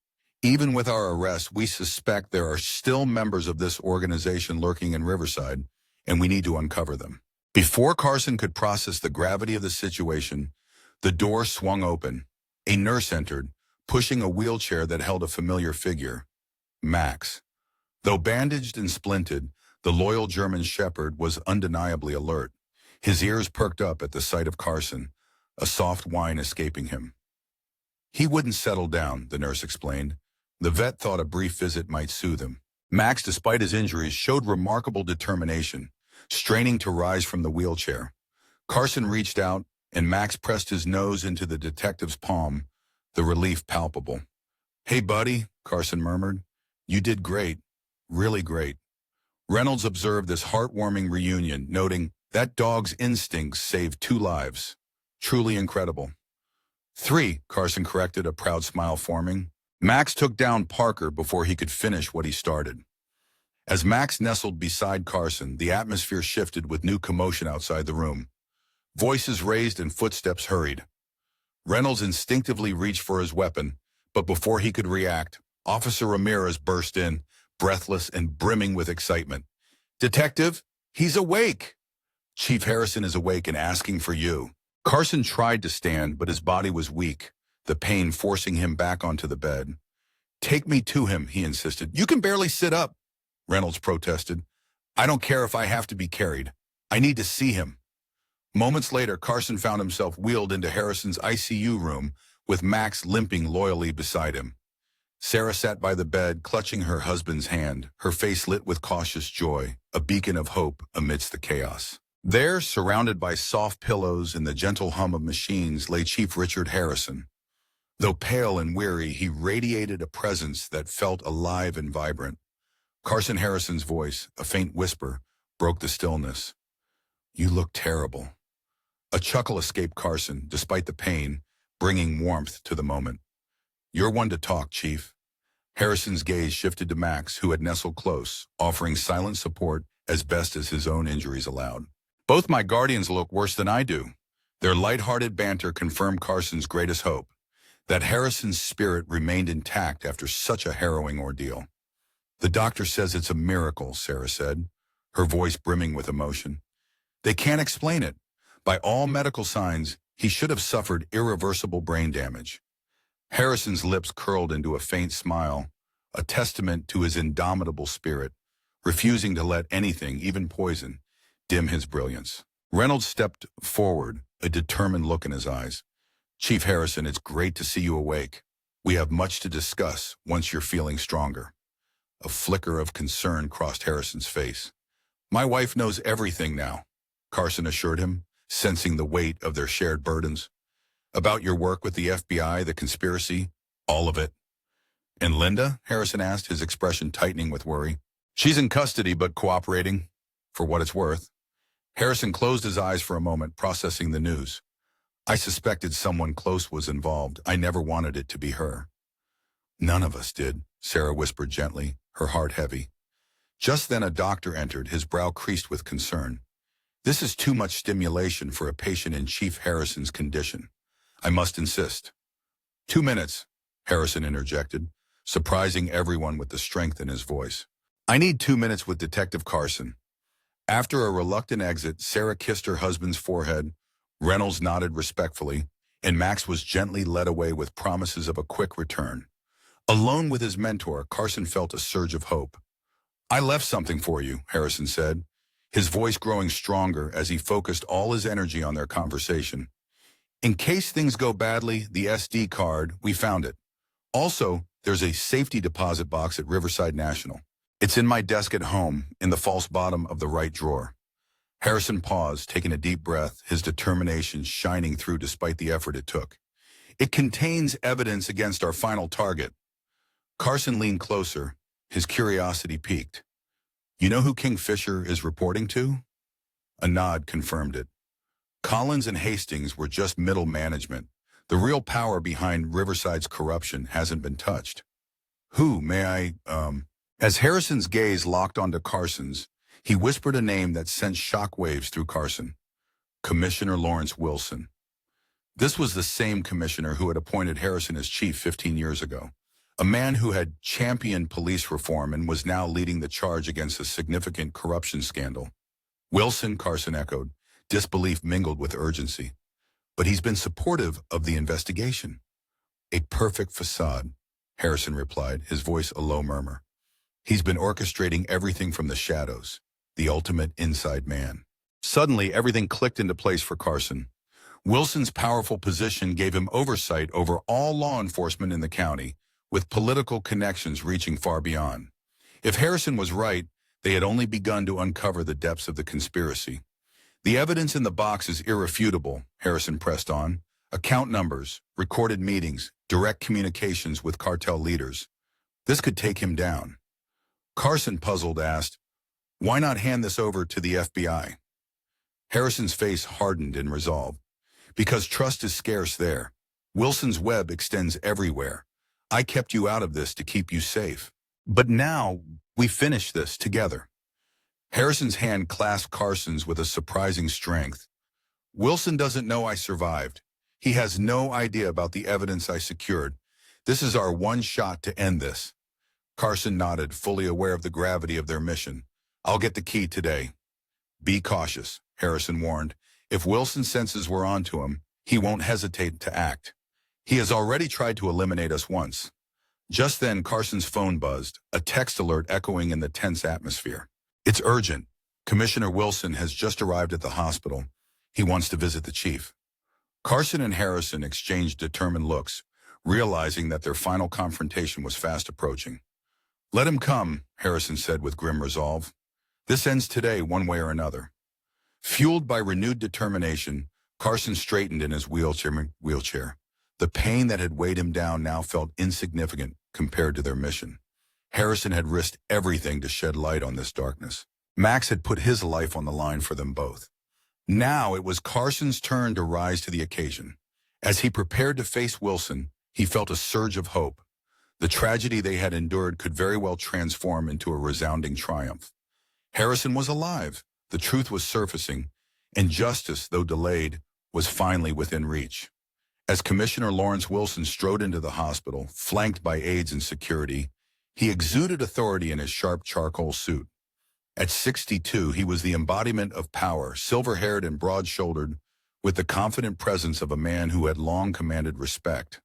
Even with our arrest, we suspect there are still members of this organization lurking in Riverside, and we need to uncover them. Before Carson could process the gravity of the situation, the door swung open. A nurse entered, pushing a wheelchair that held a familiar figure, Max. Though bandaged and splinted, the loyal German shepherd was undeniably alert. His ears perked up at the sight of Carson, a soft whine escaping him. He wouldn't settle down, the nurse explained. The vet thought a brief visit might soothe him. Max, despite his injuries, showed remarkable determination, straining to rise from the wheelchair. Carson reached out, and Max pressed his nose into the detective's palm, the relief palpable. "Hey, buddy," Carson murmured. "You did great. Really great." Reynolds observed this heartwarming reunion, noting, "That dog's instincts saved 2 lives. Truly incredible." 3, Carson corrected, a proud smile forming. Max took down Parker before he could finish what he started. As Max nestled beside Carson, the atmosphere shifted with new commotion outside the room. Voices raised and footsteps hurried. Reynolds instinctively reached for his weapon, but before he could react, Officer Ramirez burst in, breathless and brimming with excitement. "Detective, he's awake!" "Chief Harrison is awake and asking for you." Carson tried to stand, but his body was weak, the pain forcing him back onto the bed. "Take me to him," he insisted. "You can barely sit up," Reynolds protested. "I don't care if I have to be carried. I need to see him." Moments later, Carson found himself wheeled into Harrison's ICU room, with Max limping loyally beside him. Sarah sat by the bed, clutching her husband's hand, her face lit with cautious joy, a beacon of hope amidst the chaos. There, surrounded by soft pillows and the gentle hum of machines, lay Chief Richard Harrison. Though pale and weary, he radiated a presence that felt alive and vibrant. Carson Harrison's voice, a faint whisper, broke the stillness. "You look terrible." A chuckle escaped Carson, despite the pain, bringing warmth to the moment. "You're one to talk, Chief." Harrison's gaze shifted to Max, who had nestled close, offering silent support as best as his own injuries allowed. "Both my guardians look worse than I do." Their lighthearted banter confirmed Carson's greatest hope, that Harrison's spirit remained intact after such a harrowing ordeal. "The doctor says it's a miracle," Sarah said, her voice brimming with emotion. "They can't explain it. By all medical signs, he should have suffered irreversible brain damage." Harrison's lips curled into a faint smile, a testament to his indomitable spirit, refusing to let anything, even poison, dim his brilliance. Reynolds stepped forward, a determined look in his eyes. "Chief Harrison, it's great to see you awake. We have much to discuss once you're feeling stronger." A flicker of concern crossed Harrison's face. "My wife knows everything now," Carson assured him, sensing the weight of their shared burdens. "About your work with the FBI, the conspiracy, all of it." "And Linda?" Harrison asked, his expression tightening with worry. "She's in custody but cooperating, for what it's worth." Harrison closed his eyes for a moment, processing the news. "I suspected someone close was involved. I never wanted it to be her." "None of us did," Sarah whispered gently, her heart heavy. Just then a doctor entered, his brow creased with concern. "This is too much stimulation for a patient in Chief Harrison's condition. I must insist." "2 minutes," Harrison interjected, surprising everyone with the strength in his voice. "I need 2 minutes with Detective Carson." After a reluctant exit, Sarah kissed her husband's forehead, Reynolds nodded respectfully, and Max was gently led away with promises of a quick return. Alone with his mentor, Carson felt a surge of hope. "I left something for you," Harrison said, his voice growing stronger as he focused all his energy on their conversation. "In case things go badly, the SD card, we found it. Also, there's a safety deposit box at Riverside National. It's in my desk at home, in the false bottom of the right drawer." Harrison paused, taking a deep breath, his determination shining through despite the effort it took. "It contains evidence against our final target." Carson leaned closer, his curiosity piqued. "You know who Kingfisher is reporting to?" A nod confirmed it. "Collins and Hastings were just middle management. The real power behind Riverside's corruption hasn't been touched." "Who, may I, As Harrison's gaze locked onto Carson's, he whispered a name that sent shockwaves through Carson. Commissioner Lawrence Wilson. This was the same commissioner who had appointed Harrison as chief 15 years ago. A man who had championed police reform and was now leading the charge against a significant corruption scandal. "Wilson," Carson echoed, disbelief mingled with urgency. "But he's been supportive of the investigation." "A perfect facade," Harrison replied, his voice a low murmur. "He's been orchestrating everything from the shadows, the ultimate inside man." Suddenly, everything clicked into place for Carson. Wilson's powerful position gave him oversight over all law enforcement in the county, with political connections reaching far beyond. If Harrison was right, they had only begun to uncover the depths of the conspiracy. "The evidence in the box is irrefutable," Harrison pressed on. "Account numbers, recorded meetings, direct communications with cartel leaders. This could take him down." Carson, puzzled, asked, "Why not hand this over to the FBI?" Harrison's face hardened in resolve. "Because trust is scarce there. Wilson's web extends everywhere. I kept you out of this to keep you safe. But now, we finish this together." Harrison's hand clasped Carson's with a surprising strength. "Wilson doesn't know I survived. He has no idea about the evidence I secured. This is our one shot to end this." Carson nodded, fully aware of the gravity of their mission. "I'll get the key today." "Be cautious," Harrison warned. "If Wilson's senses were onto him, he won't hesitate to act. He has already tried to eliminate us once." Just then, Carson's phone buzzed, a text alert echoing in the tense atmosphere. "It's urgent. Commissioner Wilson has just arrived at the hospital. He wants to visit the chief." Carson and Harrison exchanged determined looks, realizing that their final confrontation was fast approaching. "Let him come," Harrison said with grim resolve. "This ends today one way or another." Fueled by renewed determination, Carson straightened in his wheelchair. The pain that had weighed him down now felt insignificant compared to their mission. Harrison had risked everything to shed light on this darkness. Max had put his life on the line for them both. Now it was Carson's turn to rise to the occasion. As he prepared to face Wilson, he felt a surge of hope. The tragedy they had endured could very well transform into a resounding triumph. Harrison was alive, the truth was surfacing, and justice, though delayed, was finally within reach. As Commissioner Lawrence Wilson strode into the hospital, flanked by aides and security, he exuded authority in his sharp charcoal suit. At 62, he was the embodiment of power, silver-haired and broad-shouldered, with the confident presence of a man who had long commanded respect.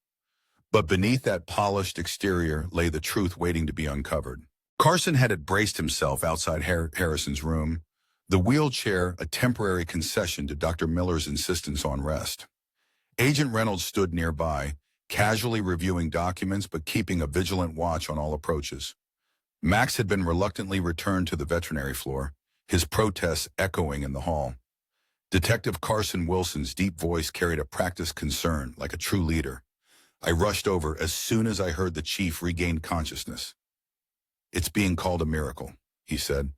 But beneath that polished exterior lay the truth waiting to be uncovered. Carson had braced himself outside Harrison's room, the wheelchair a temporary concession to Dr. Miller's insistence on rest. Agent Reynolds stood nearby, casually reviewing documents but keeping a vigilant watch on all approaches. Max had been reluctantly returned to the veterinary floor, his protests echoing in the hall. Detective Carson Wilson's deep voice carried a practiced concern, like a true leader. I rushed over as soon as I heard the chief regained consciousness. "It's being called a miracle," he said.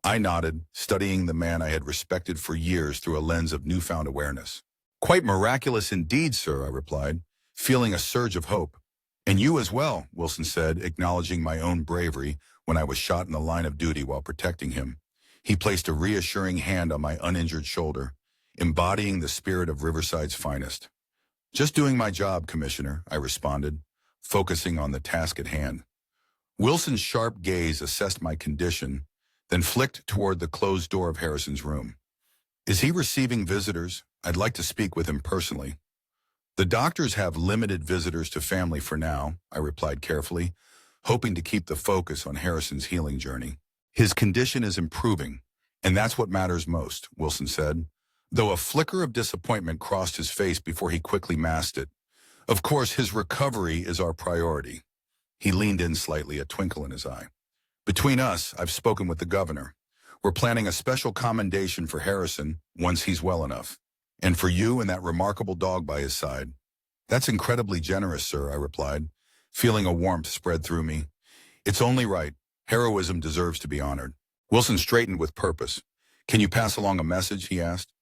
I nodded, studying the man I had respected for years through a lens of newfound awareness. "Quite miraculous indeed, sir," I replied, feeling a surge of hope. "And you as well," Wilson said, acknowledging my own bravery when I was shot in the line of duty while protecting him. He placed a reassuring hand on my uninjured shoulder, embodying the spirit of Riverside's finest. "Just doing my job, Commissioner," I responded, focusing on the task at hand. Wilson's sharp gaze assessed my condition, then flicked toward the closed door of Harrison's room. "Is he receiving visitors? I'd like to speak with him personally." "The doctors have limited visitors to family for now," I replied carefully, hoping to keep the focus on Harrison's healing journey. "His condition is improving, and that's what matters most," Wilson said, though a flicker of disappointment crossed his face before he quickly masked it. "Of course, his recovery is our priority." He leaned in slightly, a twinkle in his eye. "Between us, I've spoken with the governor. We're planning a special commendation for Harrison once he's well enough. And for you and that remarkable dog by his side." "That's incredibly generous, sir," I replied, feeling a warmth spread through me. "It's only right. Heroism deserves to be honored." Wilson straightened with purpose. "Can you pass along a message?" he asked.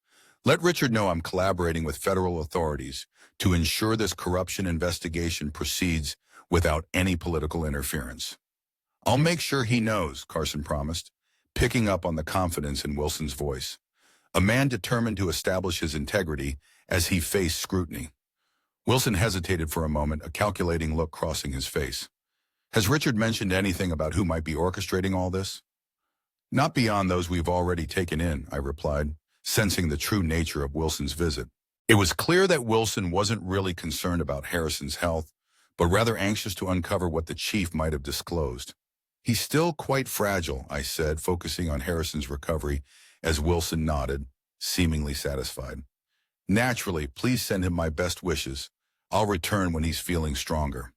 "Let Richard know I'm collaborating with federal authorities to ensure this corruption investigation proceeds without any political interference." "I'll make sure he knows," Carson promised, picking up on the confidence in Wilson's voice. A man determined to establish his integrity as he faced scrutiny. Wilson hesitated for a moment, a calculating look crossing his face. "Has Richard mentioned anything about who might be orchestrating all this?" "Not beyond those we've already taken in," I replied, sensing the true nature of Wilson's visit. It was clear that Wilson wasn't really concerned about Harrison's health, but rather anxious to uncover what the chief might have disclosed. "He's still quite fragile," I said, focusing on Harrison's recovery, as Wilson nodded, seemingly satisfied. "Naturally, please send him my best wishes. I'll return when he's feeling stronger."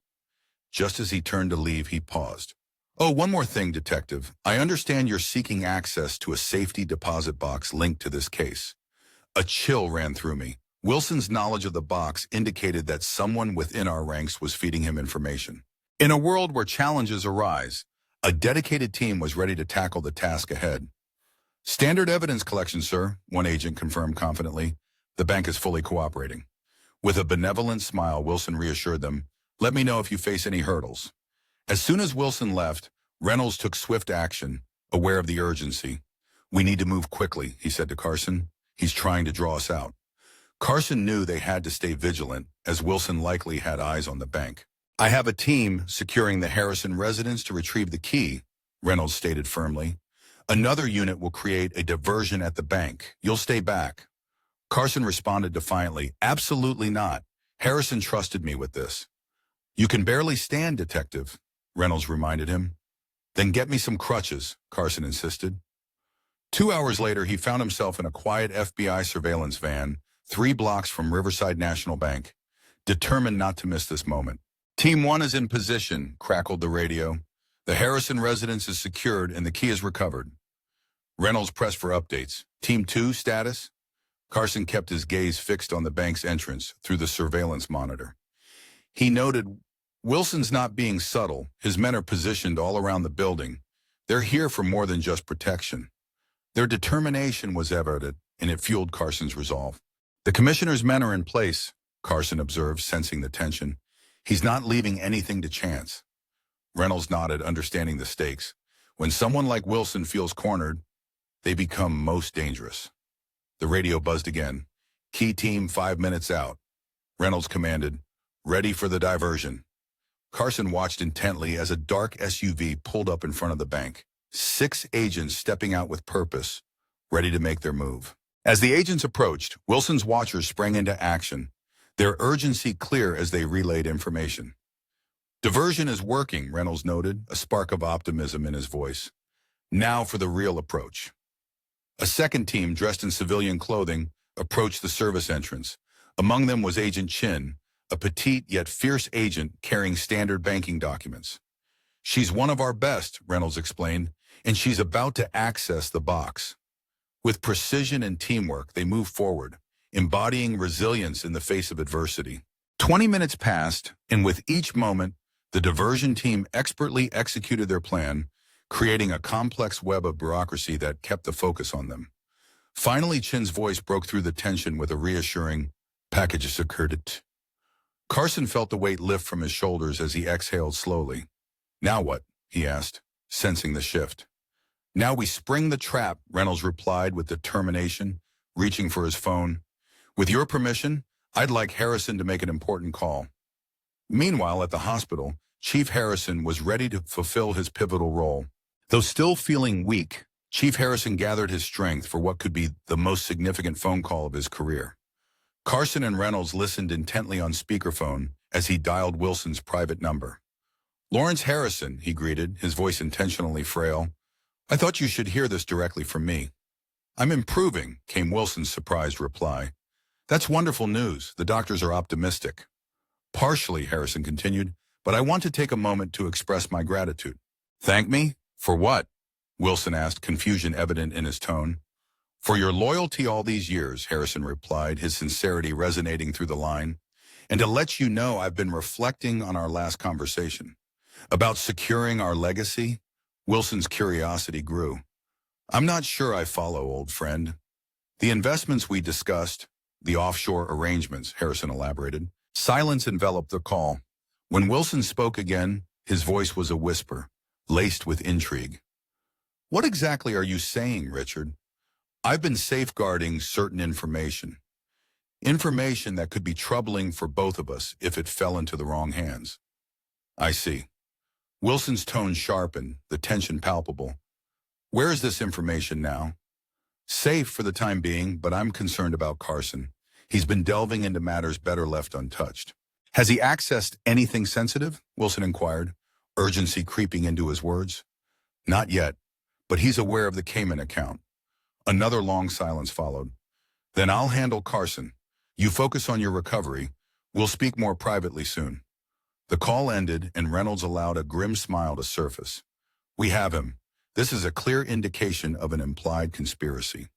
Just as he turned to leave, he paused. "Oh, one more thing, Detective. I understand you're seeking access to a safety deposit box linked to this case." A chill ran through me. Wilson's knowledge of the box indicated that someone within our ranks was feeding him information. In a world where challenges arise, a dedicated team was ready to tackle the task ahead. "Standard evidence collection, sir," one agent confirmed confidently. "The bank is fully cooperating." With a benevolent smile, Wilson reassured them, "Let me know if you face any hurdles." As soon as Wilson left, Reynolds took swift action, aware of the urgency. "We need to move quickly," he said to Carson. "He's trying to draw us out." Carson knew they had to stay vigilant, as Wilson likely had eyes on the bank. "I have a team securing the Harrison residence to retrieve the key," Reynolds stated firmly. "Another unit will create a diversion at the bank. You'll stay back." Carson responded defiantly, "Absolutely not. Harrison trusted me with this." "You can barely stand, Detective," Reynolds reminded him. "Then get me some crutches," Carson insisted. 2 hours later, he found himself in a quiet FBI surveillance van, 3 blocks from Riverside National Bank, determined not to miss this moment. "Team 1 is in position," crackled the radio. "The Harrison residence is secured and the key is recovered." Reynolds pressed for updates. "Team 2, status?" Carson kept his gaze fixed on the bank's entrance through the surveillance monitor. He noted, "Wilson's not being subtle. His men are positioned all around the building. They're here for more than just protection." Their determination was evident, and it fueled Carson's resolve. "The commissioner's men are in place," Carson observed, sensing the tension. He's not leaving anything to chance. Reynolds nodded, understanding the stakes. When someone like Wilson feels cornered, they become most dangerous. The radio buzzed again. Key team 5 minutes out. Reynolds commanded, ready for the diversion. Carson watched intently as a dark SUV pulled up in front of the bank. 6 agents stepping out with purpose, ready to make their move. As the agents approached, Wilson's watchers sprang into action, their urgency clear as they relayed information. Diversion is working, Reynolds noted, a spark of optimism in his voice. Now for the real approach. A second team, dressed in civilian clothing, approached the service entrance. Among them was Agent Chin, a petite yet fierce agent carrying standard banking documents. She's one of our best, Reynolds explained, and she's about to access the box. With precision and teamwork, they moved forward, embodying resilience in the face of adversity. 20 minutes passed, and with each moment, the diversion team expertly executed their plan, creating a complex web of bureaucracy that kept the focus on them. Finally, Chin's voice broke through the tension with a reassuring, "Package secured." Carson felt the weight lift from his shoulders as he exhaled slowly. "Now what?" he asked, sensing the shift. "Now we spring the trap," Reynolds replied with determination, reaching for his phone. "With your permission, I'd like Harrison to make an important call." Meanwhile, at the hospital, Chief Harrison was ready to fulfill his pivotal role. Though still feeling weak, Chief Harrison gathered his strength for what could be the most significant phone call of his career. Carson and Reynolds listened intently on speakerphone as he dialed Wilson's private number. "Lawrence Harrison," he greeted, his voice intentionally frail. "I thought you should hear this directly from me." "I'm improving," came Wilson's surprised reply. "That's wonderful news. The doctors are optimistic." "Partially," Harrison continued, "but I want to take a moment to express my gratitude." "Thank me? For what?" Wilson asked, confusion evident in his tone. "For your loyalty all these years," Harrison replied, his sincerity resonating through the line. "And to let you know I've been reflecting on our last conversation. About securing our legacy." Wilson's curiosity grew. "I'm not sure I follow, old friend." "The investments we discussed, the offshore arrangements," Harrison elaborated. Silence enveloped the call. When Wilson spoke again, his voice was a whisper, laced with intrigue. "What exactly are you saying, Richard?" "I've been safeguarding certain information. Information that could be troubling for both of us if it fell into the wrong hands." "I see." Wilson's tone sharpened, the tension palpable. "Where is this information now?" "Safe for the time being, but I'm concerned about Carson. He's been delving into matters better left untouched." "Has he accessed anything sensitive?" Wilson inquired, urgency creeping into his words. "Not yet, but he's aware of the Cayman account." Another long silence followed. "Then I'll handle Carson. You focus on your recovery. We'll speak more privately soon." The call ended, and Reynolds allowed a grim smile to surface. "We have him. This is a clear indication of an implied conspiracy.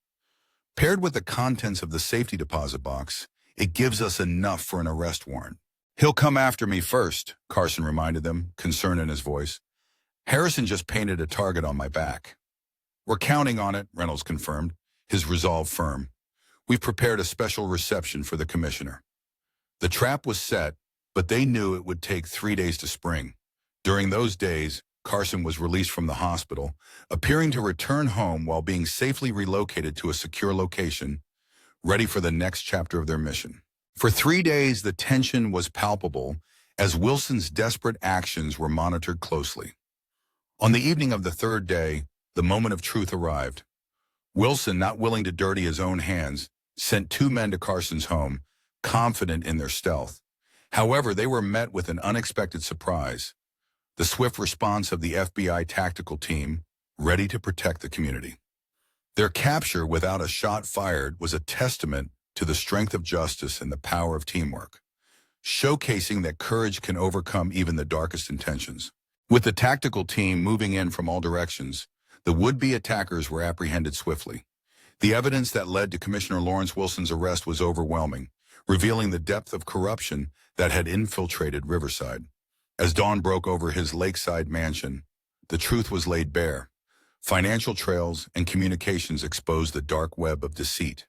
Paired with the contents of the safety deposit box, it gives us enough for an arrest warrant." "He'll come after me first," Carson reminded them, concern in his voice. "Harrison just painted a target on my back." "We're counting on it," Reynolds confirmed, his resolve firm. "We've prepared a special reception for the commissioner." The trap was set, but they knew it would take 3 days to spring. During those days, Carson was released from the hospital, appearing to return home while being safely relocated to a secure location, ready for the next chapter of their mission. For 3 days, the tension was palpable as Wilson's desperate actions were monitored closely. On the evening of the 3rd day, the moment of truth arrived. Wilson, not willing to dirty his own hands, sent 2 men to Carson's home, confident in their stealth. However, they were met with an unexpected surprise: the swift response of the FBI tactical team, ready to protect the community. Their capture without a shot fired was a testament to the strength of justice and the power of teamwork, showcasing that courage can overcome even the darkest intentions. With the tactical team moving in from all directions, the would-be attackers were apprehended swiftly. The evidence that led to Commissioner Lawrence Wilson's arrest was overwhelming, revealing the depth of corruption that had infiltrated Riverside. As dawn broke over his lakeside mansion, the truth was laid bare. Financial trails and communications exposed the dark web of deceit.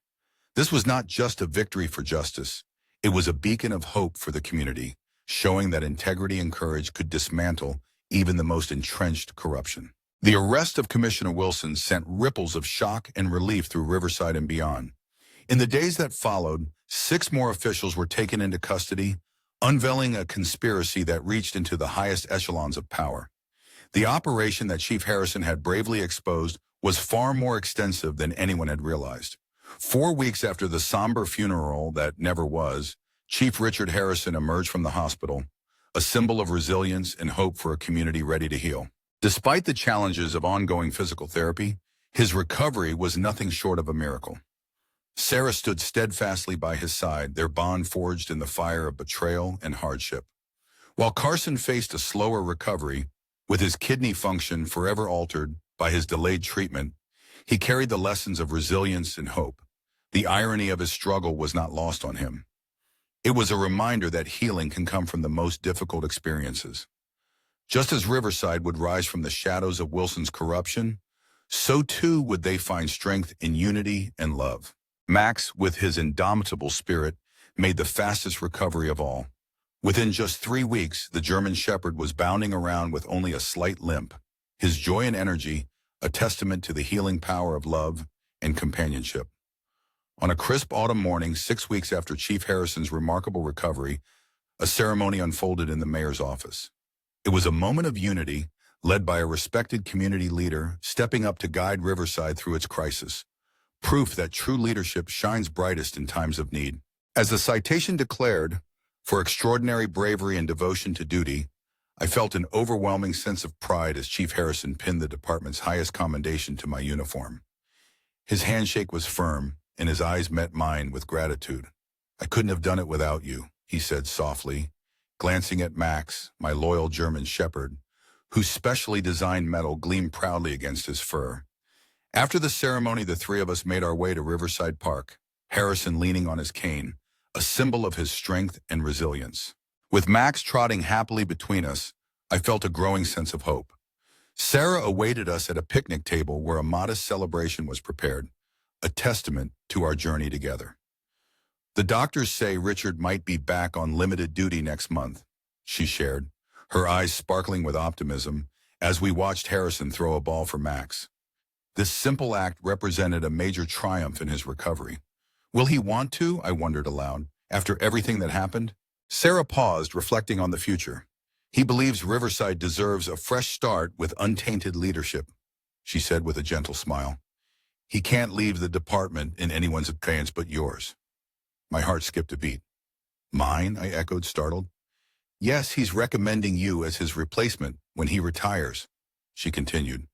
This was not just a victory for justice. It was a beacon of hope for the community, showing that integrity and courage could dismantle even the most entrenched corruption. The arrest of Commissioner Wilson sent ripples of shock and relief through Riverside and beyond. In the days that followed, 6 more officials were taken into custody, unveiling a conspiracy that reached into the highest echelons of power. The operation that Chief Harrison had bravely exposed was far more extensive than anyone had realized. 4 weeks after the somber funeral that never was, Chief Richard Harrison emerged from the hospital, a symbol of resilience and hope for a community ready to heal. Despite the challenges of ongoing physical therapy, his recovery was nothing short of a miracle. Sarah stood steadfastly by his side, their bond forged in the fire of betrayal and hardship. While Carson faced a slower recovery, with his kidney function forever altered by his delayed treatment, he carried the lessons of resilience and hope. The irony of his struggle was not lost on him. It was a reminder that healing can come from the most difficult experiences. Just as Riverside would rise from the shadows of Wilson's corruption, so too would they find strength in unity and love. Max, with his indomitable spirit, made the fastest recovery of all. Within just 3 weeks, the German Shepherd was bounding around with only a slight limp, his joy and energy a testament to the healing power of love and companionship. On a crisp autumn morning, 6 weeks after Chief Harrison's remarkable recovery, a ceremony unfolded in the mayor's office. It was a moment of unity, led by a respected community leader stepping up to guide Riverside through its crisis, proof that true leadership shines brightest in times of need. As the citation declared, for extraordinary bravery and devotion to duty, I felt an overwhelming sense of pride as Chief Harrison pinned the department's highest commendation to my uniform. His handshake was firm, and his eyes met mine with gratitude. "I couldn't have done it without you," he said softly, glancing at Max, my loyal German shepherd, whose specially designed medal gleamed proudly against his fur. After the ceremony, the 3 of us made our way to Riverside Park, Harrison leaning on his cane, a symbol of his strength and resilience. With Max trotting happily between us, I felt a growing sense of hope. Sarah awaited us at a picnic table where a modest celebration was prepared, a testament to our journey together. "The doctors say Richard might be back on limited duty next month," she shared, her eyes sparkling with optimism as we watched Harrison throw a ball for Max. This simple act represented a major triumph in his recovery. "Will he want to?" I wondered aloud, after everything that happened. Sarah paused, reflecting on the future. "He believes Riverside deserves a fresh start with untainted leadership," she said with a gentle smile. "He can't leave the department in anyone's hands but yours." My heart skipped a beat. "Mine?" I echoed, startled. "Yes, he's recommending you as his replacement when he retires," she continued.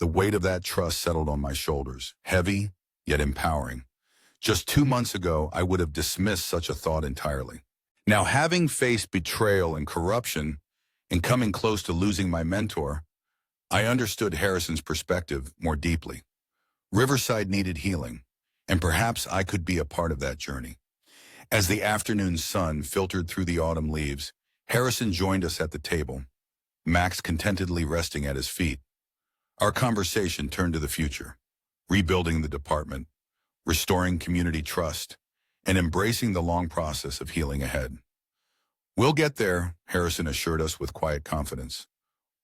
The weight of that trust settled on my shoulders, heavy yet empowering. Just 2 months ago, I would have dismissed such a thought entirely. Now, having faced betrayal and corruption and coming close to losing my mentor, I understood Harrison's perspective more deeply. Riverside needed healing, and perhaps I could be a part of that journey. As the afternoon sun filtered through the autumn leaves, Harrison joined us at the table, Max contentedly resting at his feet. Our conversation turned to the future, rebuilding the department, restoring community trust, and embracing the long process of healing ahead. "We'll get there," Harrison assured us with quiet confidence,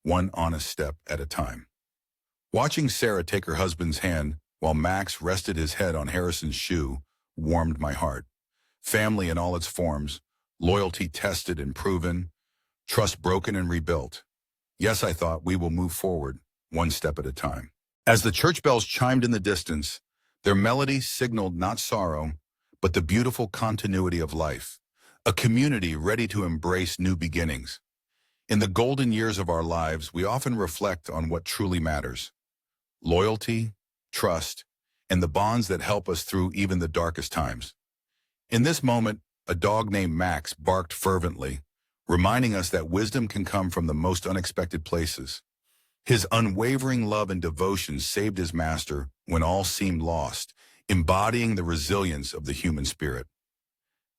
one honest step at a time. Watching Sarah take her husband's hand while Max rested his head on Harrison's shoe warmed my heart. Family in all its forms, loyalty tested and proven, trust broken and rebuilt. Yes, I thought, we will move forward, one step at a time. As the church bells chimed in the distance, their melody signaled not sorrow, but the beautiful continuity of life, a community ready to embrace new beginnings. In the golden years of our lives, we often reflect on what truly matters: loyalty, trust, and the bonds that help us through even the darkest times. In this moment, a dog named Max barked fervently, reminding us that wisdom can come from the most unexpected places. His unwavering love and devotion saved his master when all seemed lost, embodying the resilience of the human spirit.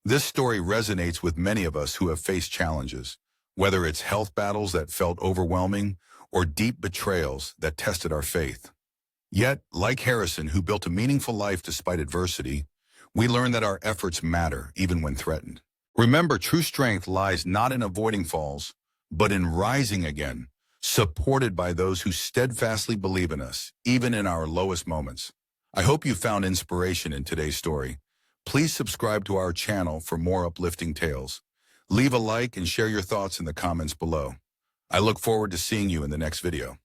This story resonates with many of us who have faced challenges, whether it's health battles that felt overwhelming or deep betrayals that tested our faith. Yet, like Harrison, who built a meaningful life despite adversity, We learn that our efforts matter even when threatened. Remember, true strength lies not in avoiding falls, but in rising again, supported by those who steadfastly believe in us, even in our lowest moments. I hope you found inspiration in today's story. Please subscribe to our channel for more uplifting tales. Leave a like and share your thoughts in the comments below. I look forward to seeing you in the next video.